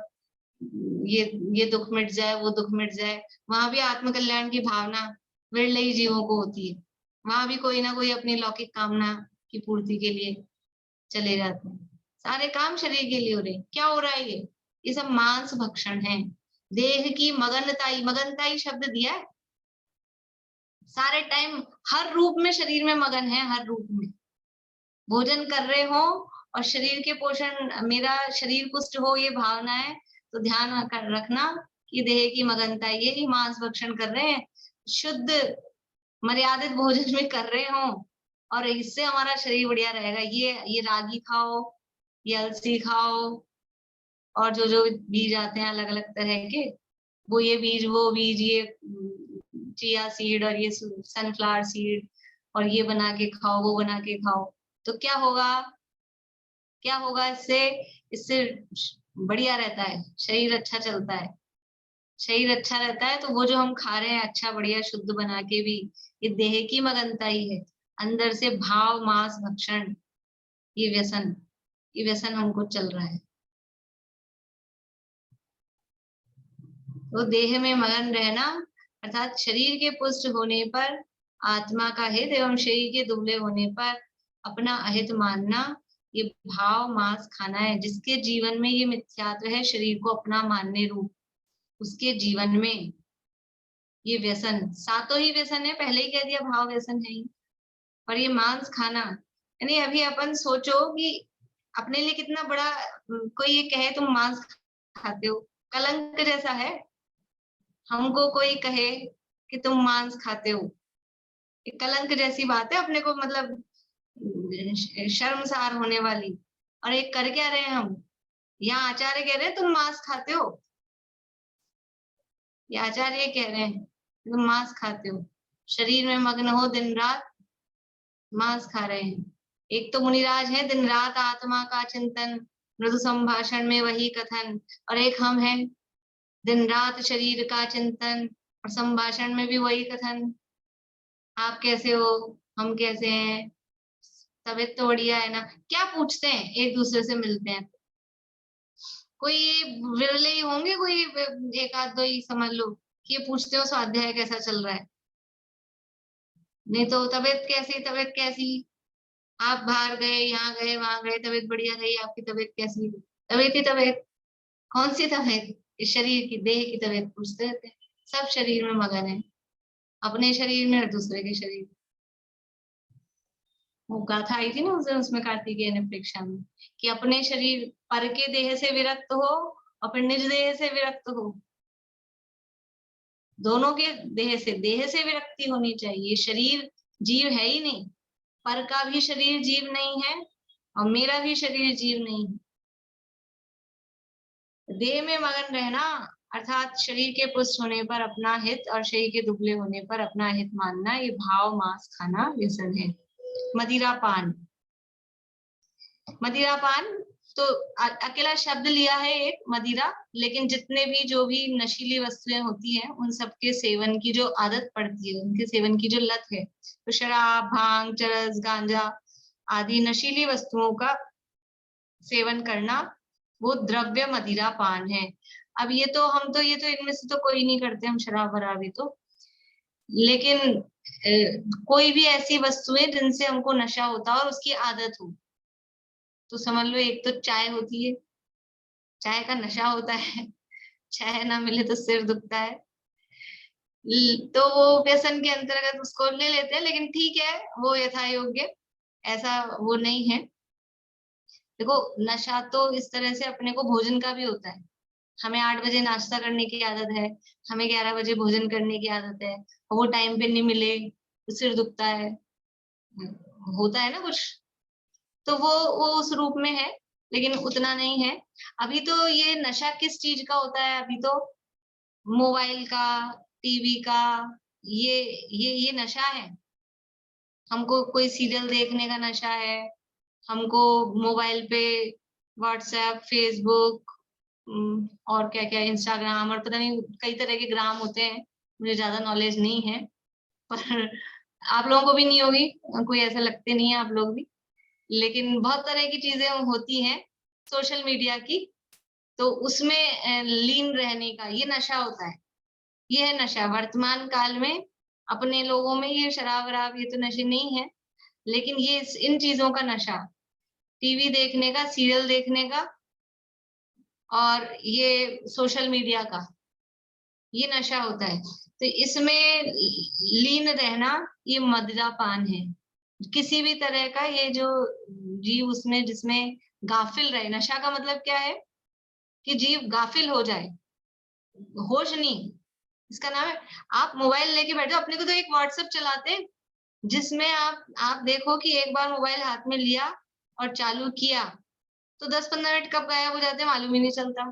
ये दुख मिट जाए, वो दुख मिट जाए। वहां भी आत्म कल्याण की भावना विरले ही जीवों को होती है। वहां भी कोई ना कोई अपनी लौकिक कामना की पूर्ति के लिए चले जाते हैं। सारे काम शरीर के लिए हो रहे हैं। क्या हो रहा है? ये सब मांस भक्षण है। देह की मगनताई, मगनताई शब्द दिया है। सारे टाइम हर रूप में शरीर में मगन है, हर रूप में भोजन कर रहे हो, और शरीर के पोषण, मेरा शरीर पुष्ट हो, ये भावना है, तो ध्यान रखना कि देह की मगनता, ये मांस भक्षण कर रहे हैं। शुद्ध मर्यादित भोजन में कर रहे हो, और इससे हमारा शरीर बढ़िया रहेगा। ये रागी खाओ, ये अलसी खाओ, और जो जो बीज आते हैं अलग अलग तरह के, वो ये बीज, वो बीज, ये चिया सीड और ये सनफ्लावर सीड, और ये बना के खाओ, वो बना के खाओ। तो क्या होगा? क्या होगा इससे? इससे बढ़िया रहता है, शरीर अच्छा चलता है। शरीर अच्छा रहता है तो वो जो हम खा रहे हैं अच्छा बढ़िया शुद्ध बना के भी, ये देह की मगनता ही है। अंदर से भाव मांस भक्षण, ये व्यसन हमको चल रहा है। तो देह में मगन रहना अर्थात शरीर के पुष्ट होने पर आत्मा का हित एवं शरीर के दुबले होने पर अपना अहित मानना, ये भाव मांस खाना है। जिसके जीवन में ये मिथ्यात्व है, शरीर को अपना मानने रूप, उसके जीवन में ये व्यसन, सातों ही व्यसन है, पहले ही कह दिया भाव व्यसन है ही। पर ये मांस खाना, यानी अभी अपन सोचो कि अपने लिए कितना बड़ा, कोई ये कहे तुम मांस खाते हो, कलंक जैसा है। हमको कोई कहे कि तुम मांस खाते हो, ये कलंक जैसी बात है, अपने को मतलब शर्मसार होने वाली। और एक कर क्या रहे हैं हम, यहाँ आचार्य कह रहे हैं तुम मांस खाते हो, ये आचार्य कह रहे हैं तुम मांस खाते हो, शरीर में मग्न हो, दिन रात मांस खा रहे हैं। एक तो मुनिराज है, दिन रात आत्मा का चिंतन, मृदु संभाषण में वही कथन, और एक हम हैं, दिन रात शरीर का चिंतन और संभाषण में भी वही कथन। आप कैसे हो, हम कैसे हैं, तबीयत तो बढ़िया है ना, क्या पूछते हैं एक दूसरे से मिलते हैं। कोई विरले ही होंगे, कोई एक आध दो ही समझ लो कि ये पूछते हो स्वाध्याय कैसा चल रहा है, नहीं तो तबीयत कैसी, तबीयत कैसी, आप बाहर गए, यहाँ गए, वहां गए, तबीयत बढ़िया रही, आपकी तबीयत कैसी, तबीयत ही तबीयत, कौन सी तबीयत, इस शरीर की, देह की तबीयत पूछते रहते हैं। सब शरीर में मगन है, अपने शरीर में और दूसरे के शरीर। वो गाथा आई थी ना उस दिन, उसमें कार्तिकेय ने परीक्षा में, कि अपने शरीर पर के देह से विरक्त हो और फिर निज देह से विरक्त हो, दोनों के देह से विरक्ति होनी चाहिए। शरीर जीव है ही नहीं, पर का भी शरीर जीव नहीं है और मेरा भी शरीर जीव नहीं है। देह में मगन रहना अर्थात शरीर के पुष्ट होने पर अपना हित और शरीर के दुबले होने पर अपना हित मानना, ये भाव मांस खाना व्यसन है। मदिरापान, मदिरापान तो अकेला शब्द लिया है एक मदिरा, लेकिन जितने भी जो भी नशीली वस्तुएं होती हैं उन सबके सेवन की जो आदत पड़ती है, उनके सेवन की जो लत है, तो शराब, भांग, चरस, गांजा आदि नशीली वस्तुओं का सेवन करना, वो द्रव्य मदिरापान है। अब ये तो हम तो, ये तो इनमें से तो कोई नहीं करते, हम शराब वराबी तो, लेकिन कोई भी ऐसी वस्तुएं जिनसे हमको नशा होता है और उसकी आदत हो, तो समझ लो एक तो चाय होती है, चाय का नशा होता है, चाय ना मिले तो सिर दुखता है, तो वो व्यसन के अंतर्गत उसको ले लेते हैं, लेकिन ठीक है वो यथा योग्य, ऐसा वो नहीं है। देखो नशा तो इस तरह से अपने को भोजन का भी होता है, हमें 8 बजे नाश्ता करने की आदत है, हमें 11 बजे भोजन करने की आदत है, और वो टाइम पे नहीं मिले तो सिर दुखता है, होता है ना कुछ, तो वो उस रूप में है, लेकिन उतना नहीं है। अभी तो ये नशा किस चीज का होता है, अभी तो मोबाइल का, टीवी का, ये नशा है। हमको कोई सीरियल देखने का नशा है, हमको मोबाइल पे व्हाट्सएप, फेसबुक और क्या क्या, इंस्टाग्राम और पता नहीं कई तरह के ग्राम होते हैं, मुझे ज्यादा नॉलेज नहीं है, पर आप लोगों को भी नहीं होगी, कोई ऐसा लगते नहीं है आप लोग भी, लेकिन बहुत तरह की चीजें होती हैं सोशल मीडिया की, तो उसमें लीन रहने का ये नशा होता है। ये है नशा वर्तमान काल में, अपने लोगों में ये शराब वराब ये तो नशे नहीं है, लेकिन ये इन चीजों का नशा, टीवी देखने का, सीरियल देखने का और ये सोशल मीडिया का, ये नशा होता है। तो इसमें लीन रहना ये मदिरापान है। किसी भी तरह का ये जो जीव उसमें जिसमें गाफिल रहे, नशा का मतलब क्या है कि जीव गाफिल हो जाए, होश नहीं, इसका नाम है। आप मोबाइल लेके बैठे हो, अपने को तो एक व्हाट्सएप चलाते हैं जिसमें आप देखो कि एक बार मोबाइल हाथ में लिया और चालू किया तो 10-15 मिनट कब गायब हो जाते हैं मालूम ही नहीं चलता।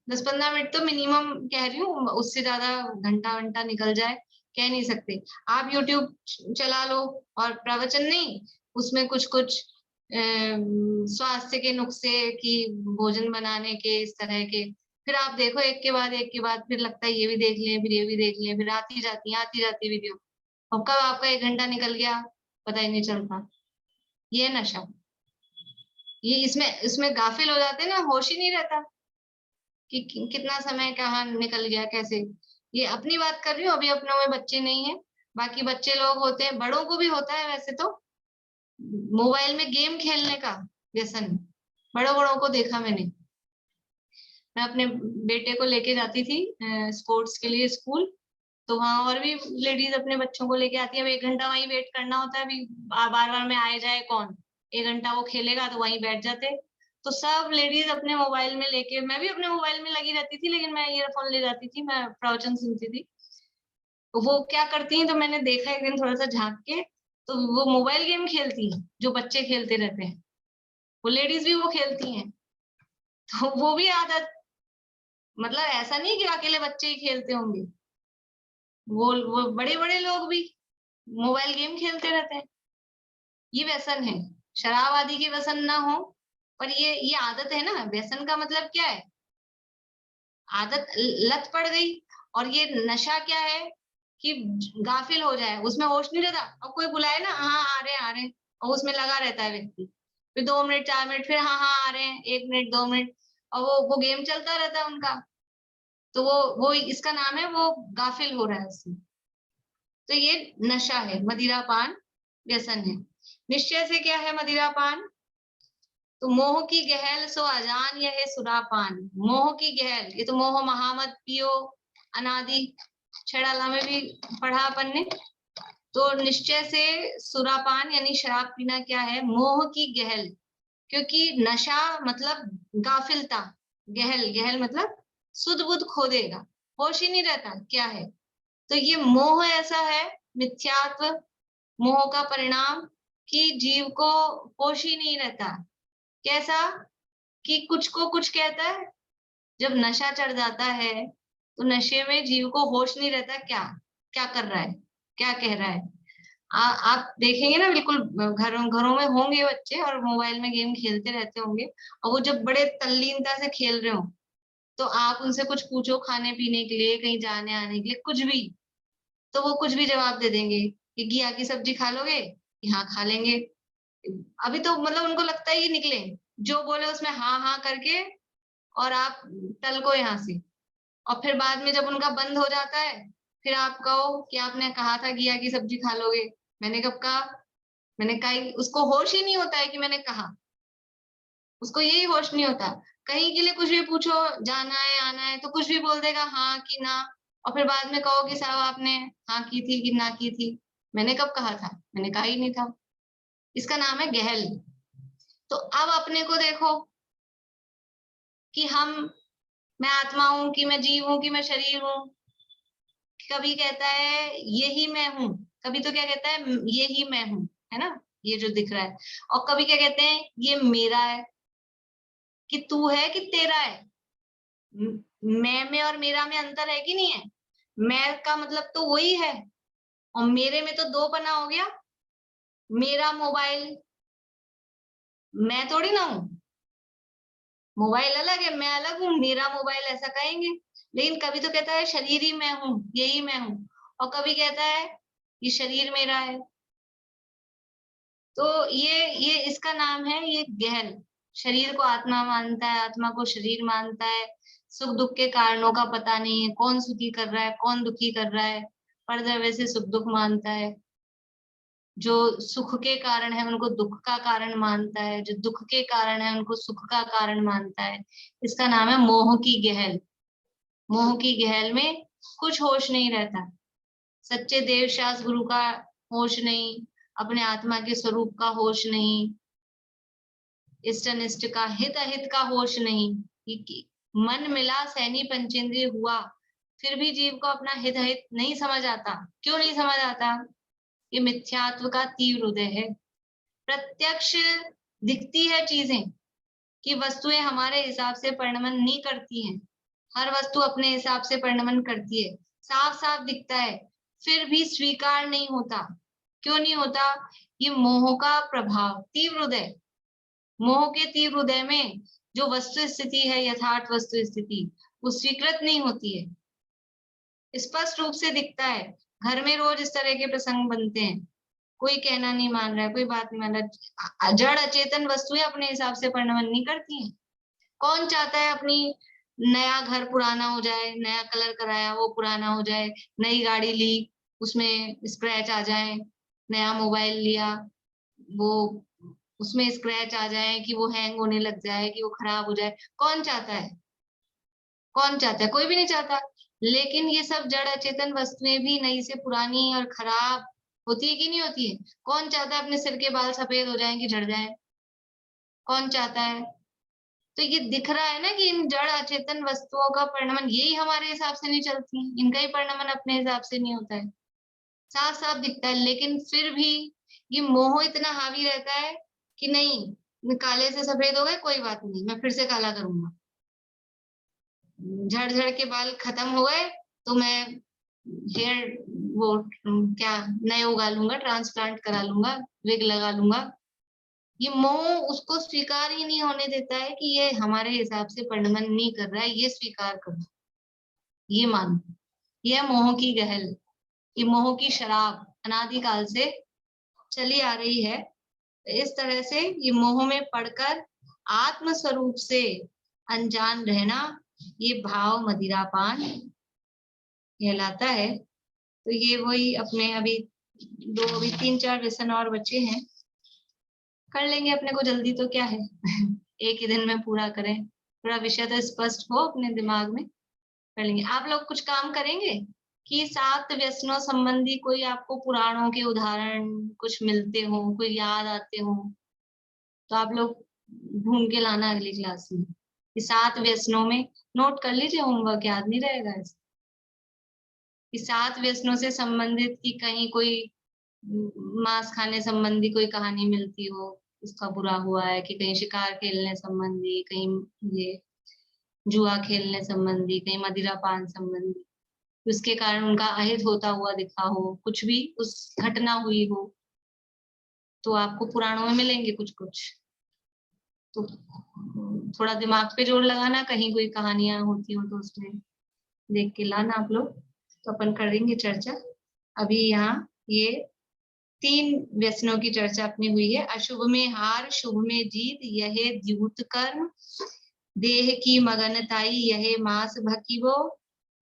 10-15 मिनट तो मिनिमम कह रही हूँ, उससे ज्यादा घंटा घंटा निकल जाए कह नहीं सकते। आप यूट्यूब चला लो और प्रवचन नहीं, उसमें कुछ कुछ स्वास्थ्य के नुस्खे की, भोजन बनाने के, इस तरह के। फिर आप देखो एक के बाद फिर लगता है ये भी देख लें, फिर ये भी देख लें, फिर आती जाती वीडियो। और कब आपका 1 घंटा निकल गया पता ही नहीं चलता। ये नशा, ये इसमें इसमें गाफिल हो जाते हैं ना, होश ही नहीं रहता कि कितना समय कहाँ निकल गया कैसे। ये अपनी बात कर रही हूँ, अभी अपनों में बच्चे नहीं है, बाकी बच्चे लोग होते हैं, बड़ों को भी होता है वैसे तो। मोबाइल में गेम खेलने का व्यसन बड़ों बड़ों को देखा मैंने। मैं अपने बेटे को लेके जाती थी स्पोर्ट्स के लिए स्कूल, तो वहां और भी लेडीज अपने बच्चों को लेके आती है। अब 1 घंटा वहीं वेट करना होता है, अभी बार बार में आए जाए कौन, 1 घंटा वो खेलेगा तो वहीं बैठ जाते। तो सब लेडीज अपने मोबाइल में लेके, मैं भी अपने मोबाइल में लगी रहती थी, लेकिन मैं ईयरफोन ले जाती थी, मैं प्रवचन सुनती थी। तो वो क्या करती हैं, तो मैंने देखा एक दिन थोड़ा सा झांक के, तो वो मोबाइल गेम खेलती हैं जो बच्चे खेलते रहते हैं, वो लेडीज भी वो खेलती हैं। तो वो भी आदत, मतलब ऐसा नहीं कि अकेले बच्चे ही खेलते होंगे, वो बड़े बड़े लोग भी मोबाइल गेम खेलते रहते हैं। ये व्यसन है। शराब आदि के व्यसन ना हो, पर ये आदत है ना। व्यसन का मतलब क्या है, आदत, लत पड़ गई। और ये नशा क्या है कि गाफिल हो जाए, उसमें होश नहीं रहता। अब कोई बुलाए ना, हाँ आ रहे हैं, और उसमें लगा रहता है व्यक्ति। फिर 2 मिनट 4 मिनट, फिर हाँ आ रहे हैं, 1 मिनट 2 मिनट, और वो गेम चलता रहता है उनका। तो वो इसका नाम है, वो गाफिल हो रहा है उसमें। तो ये नशा है, मदिरापान व्यसन है। निश्चय से क्या है मदिरापान, तो मोह की गहल सो अजान यह सुरापान। मोह की गहल, ये तो मोह महामद पियो अनादि छड़ाला में भी पढ़ा अपन ने। तो निश्चय से सुरापान यानी शराब पीना क्या है, मोह की गहल। क्योंकि नशा मतलब गाफिलता, गहल, गहल मतलब सुध बुध खो देगा, होश ही नहीं रहता क्या है। तो ये मोह ऐसा है, मिथ्यात्व, मोह का परिणाम कि जीव को होश ही नहीं रहता। कैसा कि कुछ को कुछ कहता है। जब नशा चढ़ जाता है तो नशे में जीव को होश नहीं रहता, क्या क्या कर रहा है, क्या कह रहा है। आप देखेंगे ना, बिल्कुल घरों घरों में होंगे बच्चे और मोबाइल में गेम खेलते रहते होंगे, और वो जब बड़े तल्लीनता से खेल रहे हो, तो आप उनसे कुछ पूछो खाने पीने के लिए, कहीं जाने आने के लिए, कुछ भी, तो वो कुछ भी जवाब दे देंगे कि घिया की सब्जी खा लोगे, कि हाँ खा लेंगे। अभी तो मतलब उनको लगता है ये निकले, जो बोले उसमें हाँ हाँ करके, और आप टल को यहाँ से। और फिर बाद में जब उनका बंद हो जाता है, फिर आप कहो कि आपने कहा था घिया की सब्जी खा लोगे। मैंने कब कहा, मैंने कहा उसको होश ही नहीं होता है कि मैंने कहा, उसको यही होश नहीं होता। कहीं के लिए कुछ भी पूछो, जाना है आना है, तो कुछ भी बोल देगा हाँ कि ना। और फिर बाद में कहो कि साहब आपने हाँ की थी कि ना की थी, मैंने कब कहा था, मैंने कहा ही नहीं था। इसका नाम है गहल। तो अब अपने को देखो कि मैं आत्मा हूं, कि मैं जीव हूं, कि मैं शरीर हूं। कभी कहता है यही मैं हूं, कभी तो क्या कहता है यही मैं हूं, है ना, ये जो दिख रहा है। और कभी क्या कहते हैं ये मेरा है, कि तू है कि तेरा है। मैं में और मेरा में अंतर है कि नहीं है। मैं का मतलब तो वही है, और मेरे में तो दो पना हो गया। मेरा मोबाइल, मैं थोड़ी ना हूं, मोबाइल अलग है, मैं अलग हूँ, मेरा मोबाइल ऐसा कहेंगे। लेकिन कभी तो कहता है शरीर ही मैं हूँ, यही मैं हूँ। और कभी कहता है ये शरीर मेरा है। तो ये इसका नाम है ये गहन। शरीर को आत्मा मानता है, आत्मा को शरीर मानता है। सुख दुख के कारणों का पता नहीं है, कौन सुखी कर रहा है कौन दुखी कर रहा है, पर वैसे सुख दुख मानता है। जो सुख के कारण है उनको दुख का कारण मानता है, जो दुख के कारण है उनको सुख का कारण मानता है। इसका नाम है मोह की गहल। मोह की गहल में कुछ होश नहीं रहता। सच्चे देव शास्त्र गुरु का होश नहीं, अपने आत्मा के स्वरूप का होश नहीं, इष्ट अनिष्ट का हित अहित का होश नहीं। मन मिला सैनी पंचेंद्रिय हुआ, फिर भी जीव को अपना हित अहित नहीं समझ आता। क्यों नहीं समझ आता, ये मिथ्यात्व का तीव्र उदय है। प्रत्यक्ष दिखती है चीजें कि वस्तुएं हमारे हिसाब से परिणमन नहीं करती हैं। हर वस्तु अपने हिसाब से परिणमन करती है, साफ साफ दिखता है, फिर भी स्वीकार नहीं होता। क्यों नहीं होता, ये मोह का प्रभाव, तीव्र उदय। मोह के तीव्र हृदय में जो वस्तु स्थिति है, यथार्थ वस्तु स्थिति, वो स्वीकृत नहीं होती है, स्पष्ट रूप से दिखता है। घर में रोज इस तरह के प्रसंग बनते हैं, कोई कहना नहीं मान रहा है, कोई बात नहीं मान रहा। जड़ अचेतन वस्तुएं अपने हिसाब से परिणमन नहीं करती हैं। कौन चाहता है अपनी नया घर पुराना हो जाए, नया कलर कराया वो पुराना हो जाए, नई गाड़ी ली उसमें स्क्रैच आ जाए, नया मोबाइल लिया वो उसमें स्क्रैच आ जाए, कि वो हैंग होने लग जाए, कि वो खराब हो जाए। कौन चाहता है? कौन चाहता है? कोई भी नहीं चाहता। लेकिन ये सब जड़ अचेतन वस्तुएं भी नई से पुरानी और खराब होती है कि नहीं होती है? कौन चाहता है अपने सिर के बाल सफेद हो जाएं कि झड़ जाएं? कौन चाहता है? तो ये दिख रहा है ना कि इन जड़ अचेतन वस्तुओं का परिणमन यही हमारे हिसाब से नहीं चलती, इनका ही परिणमन अपने हिसाब से नहीं होता है, साफ साफ दिखता है। लेकिन फिर भी ये मोह इतना हावी रहता है कि नहीं, काले से सफेद हो गए कोई बात नहीं, मैं फिर से काला करूंगा। झड़ झड़ के बाल खत्म हो गए तो मैं हेयर वो क्या नए उगा लूंगा, ट्रांसप्लांट करा लूंगा, विग लगा लूंगा। ये मोह उसको स्वीकार ही नहीं होने देता है कि ये हमारे हिसाब से परिणमन नहीं कर रहा है, ये स्वीकार करो, ये मानो। ये मोह की गहल, ये मोह की शराब अनादिकाल से चली आ रही है। इस तरह से ये मोह में पड़कर आत्म स्वरूप से अनजान रहना, ये भाव मदिरापान कहलाता है। तो ये वही अपने अभी 3-4 व्यसन और बचे हैं, कर लेंगे, अपने को जल्दी तो क्या है। एक ही दिन में पूरा करें, थोड़ा विषय तो स्पष्ट हो अपने दिमाग में, कर लेंगे। आप लोग कुछ काम करेंगे कि 7 व्यसनों संबंधी कोई आपको पुराणों के उदाहरण कुछ मिलते हो, कोई याद आते हो, तो आप लोग ढूंढ के लाना अगली क्लास में। कि 7 व्यसनों में नोट कर लीजिए, होमवर्क याद नहीं रहेगा ऐसे। कि 7 व्यसनों से संबंधित की कहीं कोई मांस खाने संबंधी कोई कहानी मिलती हो, उसका बुरा हुआ है, कि कहीं शिकार खेलने संबंधी, कहीं ये जुआ खेलने संबंधी, कहीं मदिरा पान संबंधी, उसके कारण उनका अहित होता हुआ दिखा हो, कुछ भी उस घटना हुई हो, तो आपको पुराणों में मिलेंगे कुछ कुछ। तो थोड़ा दिमाग पे जोर लगाना, कहीं कोई कहानियां होती हो तो उसमें देख के लाना आप लोग। तो अपन करेंगे चर्चा। अभी यहाँ ये 3 व्यसनों की चर्चा अपनी हुई है। अशुभ में हार, शुभ में जीत, यह द्यूत कर्म, देह की मगनताई यह मास भकीबो,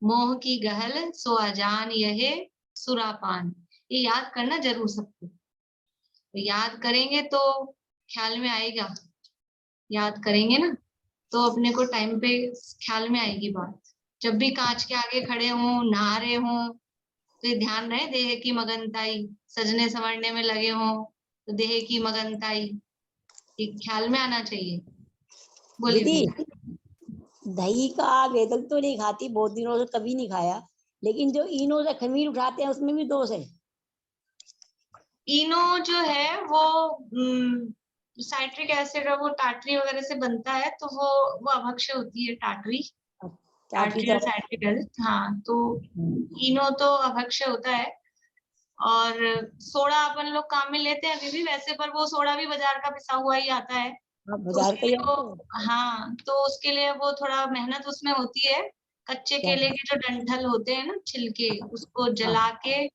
मोह की गहल सो अजान यह सुरापान। ये याद करना जरूर सबको। तो याद करेंगे तो ख्याल में आएगा, याद करेंगे ना तो अपने को टाइम पे ख्याल में आएगी बात। जब भी कांच के आगे खड़े हों, नहा रहे हों, तो ये ध्यान रहे, देह की मगनताई, सजने संवरने में लगे हों तो देह की मगनताई ये ख्याल में आना चाहिए। बोलिए दीदी, भैया। दही का वेदक तो नहीं खाती, बहुत दिनों से कभी नहीं खाया, लेकिन जो इनो से खमीर उठाते हैं उसमें भी दोष है। इनो जो है वो साइट्रिक एसिड और वो टाटरी वगैरह से बनता है, तो वो अभक्ष्य होती है टाटरी, चाटरी टाटरी और तो साइट्रिक एसिड। हाँ, तो इनो तो अभक्ष्य होता है। और सोडा अपन लोग काम में लेते हैं अभी भी वैसे, पर वो सोडा भी बाजार का पिसा हुआ ही आता है। तो बाजार उसके का ही लिए वो, आता है। हाँ, तो उसके लिए वो थोड़ा मेहनत उसमें होती है। कच्चे क्या? केले के जो डंठल होते हैं ना, छिलके, उसको हाँ, जला के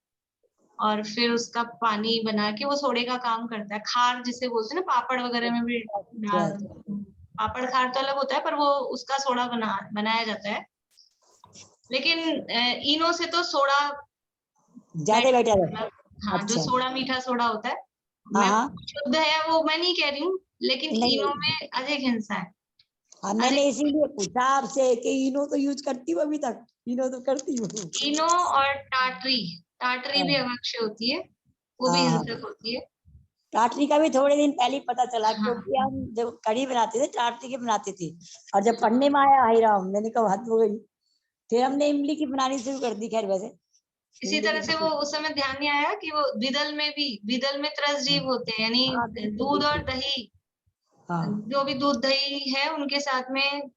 और फिर उसका पानी बना के वो सोडे का काम करता है। खार जिसे बोलते हैं ना, पापड़ वगैरह में भी अच्छा, डाल, पापड़ खार तो अलग होता है, पर वो उसका सोडा बनाया जाता है। लेकिन इनो से तो सोडा ज्यादा बेटर है। मतलब, हाँ, जो अच्छा, सोडा मीठा सोडा होता है, हाँ मैं हाँ, शुद्ध है वो मैं नहीं कह रही हूँ, लेकिन नहीं, इनो में अधिक हिंसा है, हाँ, अधिक। मैंने इसीलिए पूछा आपसे कि इनो तो यूज करती हूँ, अभी तक इनो तो करती हूँ। इनो और टाटरी, टाटरी भी हाँ अभक्ष्य होती है, वो भी हाँ हिंसक हाँ। होती है। टाटरी का भी थोड़े दिन पहले ही पता चला, हाँ, क्योंकि हम जब कढ़ी बनाते थे टाटरी की बनाते थे, और जब पढ़ने में आया हाय राम, मैंने कहा हद हो गई। फिर हमने इमली की बनानी शुरू कर दी, खैर वैसे इसी इमली तरह की से वो उस समय ध्यान नहीं आया कि वो द्विदल में भी, द्विदल में त्रस जीव होते हैं, हाँ यानी बिल्कुल दूध और बिल्कुल। दही, हाँ जो भी दूध दही है उनके साथ में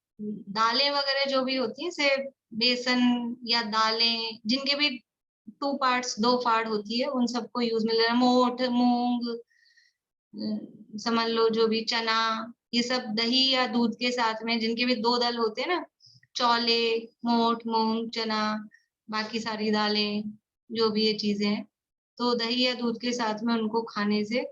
दालें वगैरह जो भी होती हैं, से बेसन या दालें जिनके भी 2 पार्ट्स, 2 फाड़ होती है, उन सबको यूज में लेना। मोठ, मूंग, समझ लो जो भी चना, ये सब दही या दूध के साथ में, जिनके भी 2 दल होते हैं ना, चौले, मोठ, मूंग, चना, बाकी सारी दालें, जो भी ये चीजें हैं, तो दही या दूध के साथ में उनको खाने से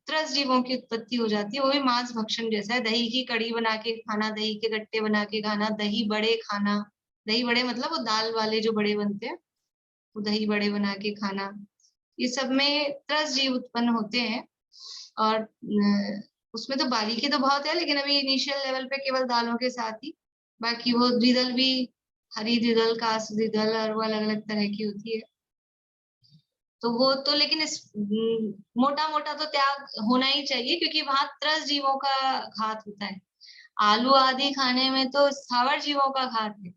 त्रस जीवों की उत्पत्ति हो जाती है। वो भी मांस भक्षण जैसा है। दही की कड़ी बना के खाना, दही के गट्टे बना के खाना, दही बड़े खाना, दही बड़े मतलब वो दाल वाले जो बड़े बनते हैं, वो दही बड़े बना के खाना, ये सब में त्रस जीव उत्पन्न होते हैं। और उसमें तो बारीकी तो बहुत है, लेकिन अभी इनिशियल लेवल पे केवल दालों के साथ ही, बाकी वो द्विदल भी, हरी द्विदल, कास द्विदल, और वो अलग अलग तरह की होती है। तो वो तो, लेकिन इस मोटा मोटा तो त्याग होना ही चाहिए, क्योंकि वहां त्रस जीवों का घात होता है। आलू आदि खाने में तो स्थावर जीवों का घात है।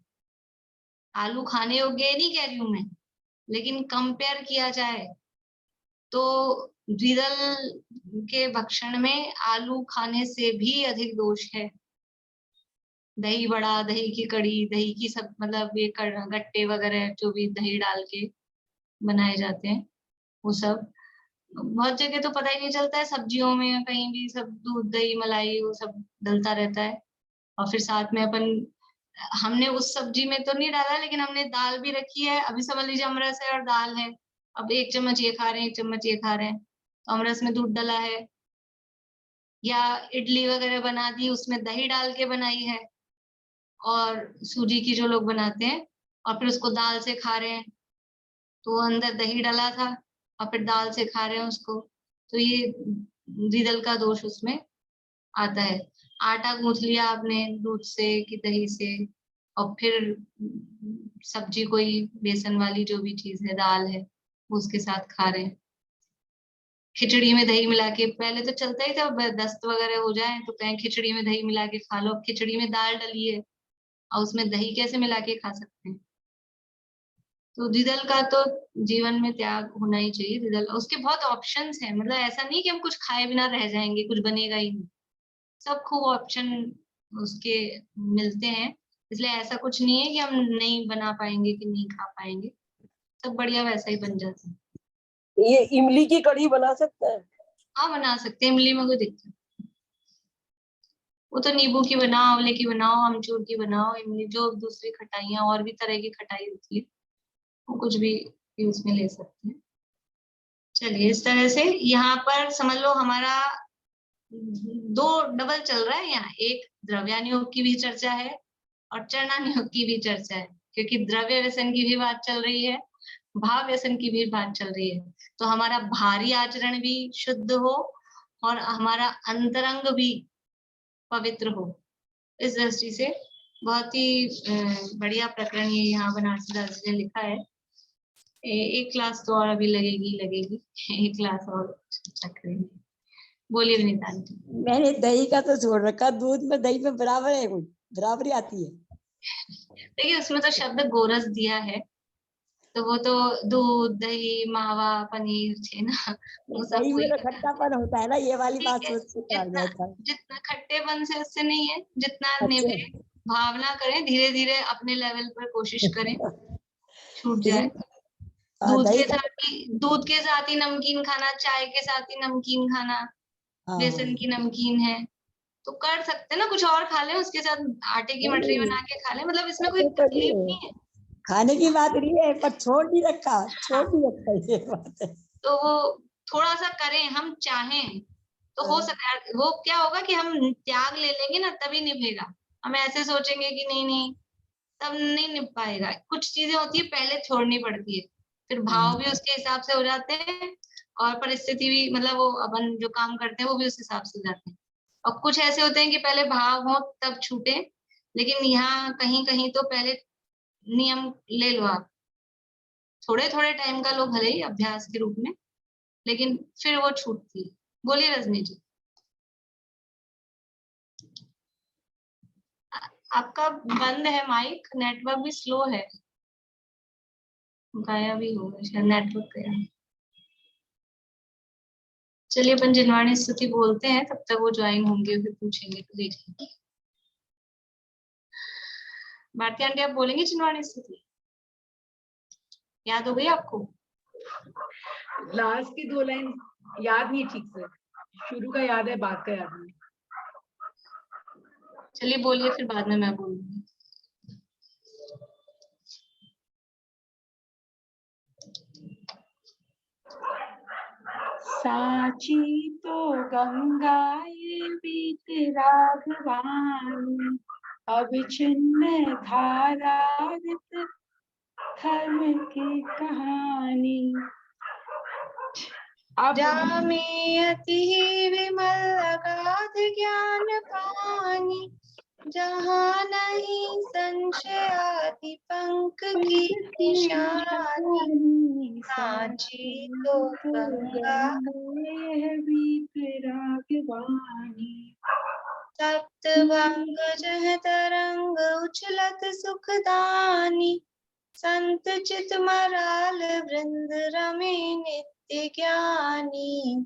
आलू खाने योग्य नहीं कह रही हूं मैं, लेकिन कंपेयर किया जाए तो द्विदल के भक्षण में आलू खाने से भी अधिक दोष है। दही बड़ा, दही की कड़ी, दही की सब, मतलब ये गट्टे वगैरह जो भी दही डाल के बनाए जाते हैं, वो सब बहुत जगह तो पता ही नहीं चलता है, सब्जियों में कहीं भी सब दूध दही मलाई वो सब डलता रहता है। और फिर साथ में हमने उस सब्जी में तो नहीं डाला, लेकिन हमने दाल भी रखी है, अभी समझ लीजिए अमरस है और दाल है, अब 1 चम्मच ये खा रहे हैं, 1 चम्मच ये खा रहे हैं, तो अमरस में दूध डला है। या इडली वगैरह बना दी, उसमें दही डाल के बनाई है, और सूजी की जो लोग बनाते हैं, और फिर उसको दाल से खा रहे हैं, तो अंदर दही डला था और फिर दाल से खा रहे हैं उसको, तो ये द्विदल का दोष उसमें आता है। आटा गूंथ लिया आपने दूध से कि दही से, और फिर सब्जी कोई बेसन वाली जो भी चीज है, दाल है, उसके साथ खा रहे हैं। खिचड़ी में दही मिला के, पहले तो चलता ही था, दस्त वगैरह हो जाए तो कहें खिचड़ी में दही मिला के खा लो। खिचड़ी में दाल डली है और उसमें दही कैसे मिला के खा सकते हैं? तो द्विदल का तो जीवन में त्याग होना ही चाहिए। द्विदल, उसके बहुत ऑप्शंस हैं, मतलब ऐसा नहीं कि हम कुछ खाए बिना रह जाएंगे, कुछ बनेगा ही नहीं, सब खूब ऑप्शन उसके मिलते हैं। इसलिए ऐसा कुछ नहीं है कि हम नहीं बना पाएंगे कि नहीं खा पाएंगे, सब बढ़िया वैसा ही बन जाता है। ये इमली की कढ़ी बना सकते हैं? हाँ बना सकते हैं, इमली में कोई दिक्कत नहीं। वो तो नींबू की बनाओ, आंवले की बनाओ, अमचूर की बनाओ, इमली जो दूसरी खटाइयाँ और भी तरह की खटाई होती है, वो कुछ भी यूज में ले सकते हैं। चलिए, इस तरह से यहाँ पर समझ लो हमारा 2 डबल चल रहा है यहाँ, एक द्रव्यान योग की भी चर्चा है और चरणान योग की भी चर्चा है, क्योंकि द्रव्य व्यसन की भी बात चल रही है, भाव व्यसन की भी बात चल रही है। तो हमारा बाहरी आचरण भी शुद्ध हो और हमारा अंतरंग भी पवित्र हो, इस दृष्टि से बहुत ही बढ़िया प्रकरण ये यहाँ बनारसी दास जी ने लिखा है। एक क्लास तो और अभी लगेगी, एक क्लास और करेंगे। बोलिए विनीता जी। मैंने दही का तो छोड़ रखा, दूध में दही में बराबर है, कोई बराबरी आती है। देखिए उसमें तो शब्द गोरस दिया है, तो वो तो दूध दही मावा पनीर छेना वो सब दही में वही तो लगा। खट्टापन होता है ना, ये वाली ठीक बात है, सोच के कहा जितना गया था। जितना खट्टेपन से उससे नहीं है, जितना अच्छा। निभे भावना करें, धीरे धीरे अपने लेवल पर कोशिश करें, छूट जाए। दही का। दूध के साथ ही नमकीन खाना, चाय के साथ ही नमकीन खाना, बेसन की नमकीन है तो कर सकते हैं ना, कुछ और खा लें उसके साथ, आटे की मठरी बना के खा लें, मतलब इसमें कोई तो नहीं तकलीफ है, नहीं है। खाने की बात नहीं है, पर छोड़ नहीं रखा, छोड़ हाँ, नहीं रखा, ये बात है। तो वो थोड़ा सा करें, हम चाहें तो हो सकता है। वो क्या होगा कि हम त्याग ले लेंगे ना, तभी निभेगा। हम ऐसे सोचेंगे कि नहीं नहीं, तब नहीं निभ पाएगा। कुछ चीजें होती है पहले छोड़नी पड़ती है, फिर भाव भी उसके हिसाब से हो जाते हैं, और परिस्थिति भी, मतलब वो अपन जो काम करते हैं वो भी उस हिसाब से हो जाते हैं। और कुछ ऐसे होते हैं कि पहले भाव हो तब छूटे, लेकिन यहाँ कहीं कहीं तो पहले नियम ले लो आप, थोड़े थोड़े टाइम का लो भले ही अभ्यास के रूप में, लेकिन फिर वो छूटती है। बोलिए रजनी जी। आपका बंद है माइक, नेटवर्क भी स्लो है, गायब भी होगा शायद, नेटवर्क गया। चलिए अपन जिनवाणी स्तुति बोलते हैं, तब तक वो ज्वाइन होंगे, फिर पूछेंगे तो देखेंगे। भारती आंटी आप बोलेंगे जिनवाणी स्तुति? याद हो गई आपको? लास्ट की 2 लाइन याद नहीं ठीक से। शुरू का याद है, बाद का याद नहीं। चलिए बोलिए, फिर बाद में मैं बोलूंगी। साची तो गंगा ये बीत राघवानी, अविच्छिन्न धारारित धर्म की कहानी। अब जामे अति विमल अगाध ज्ञान पानी, जहाँ नहीं संशय आदि पंख की निशानी। साची तो गंगा यह बीत राघवानी, सप्त भंग जह तरंग उछलत सुखदानी, संत चित मराल वृंद रमे नित्य ज्ञानी।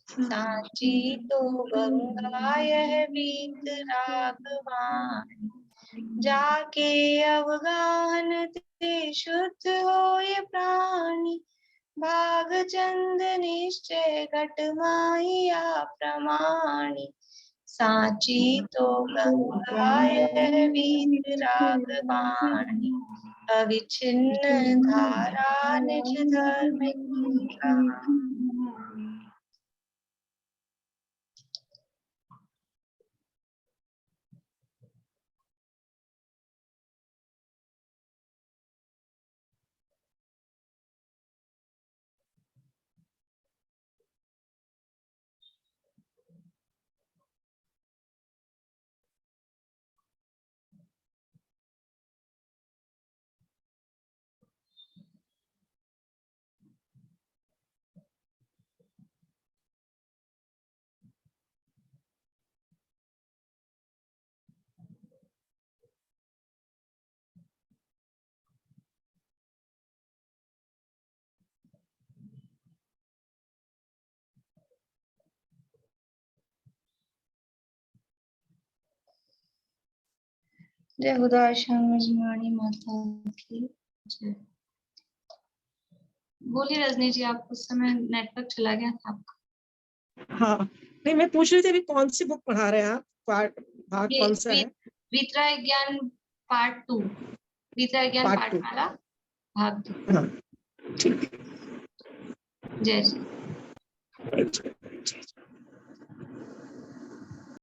साची तो गंगा यह बीत राघवानी, जाके अवगाहन ते शुद्ध होय प्राणी। भाग चंद निश्चय घट माहिया प्रमाणी। साची तो गंगा यह बीत राघवानी, अविच्छिन्न धारा निज धर्म की कहानी। जय उदार श्याम जिमानी माता की जय। बोलिए रजनी जी, आप उस समय नेटवर्क चला गया था आपका। हाँ, नहीं मैं पूछ रही थी अभी कौन सी बुक पढ़ा रहे हैं आप, भाग ये कौन सा है? वीतराग ज्ञान पार्ट 2, वीतराग ज्ञान Part 2। पाठमाला भाग 2। हाँ, ठीक। जय जी। अच्छा।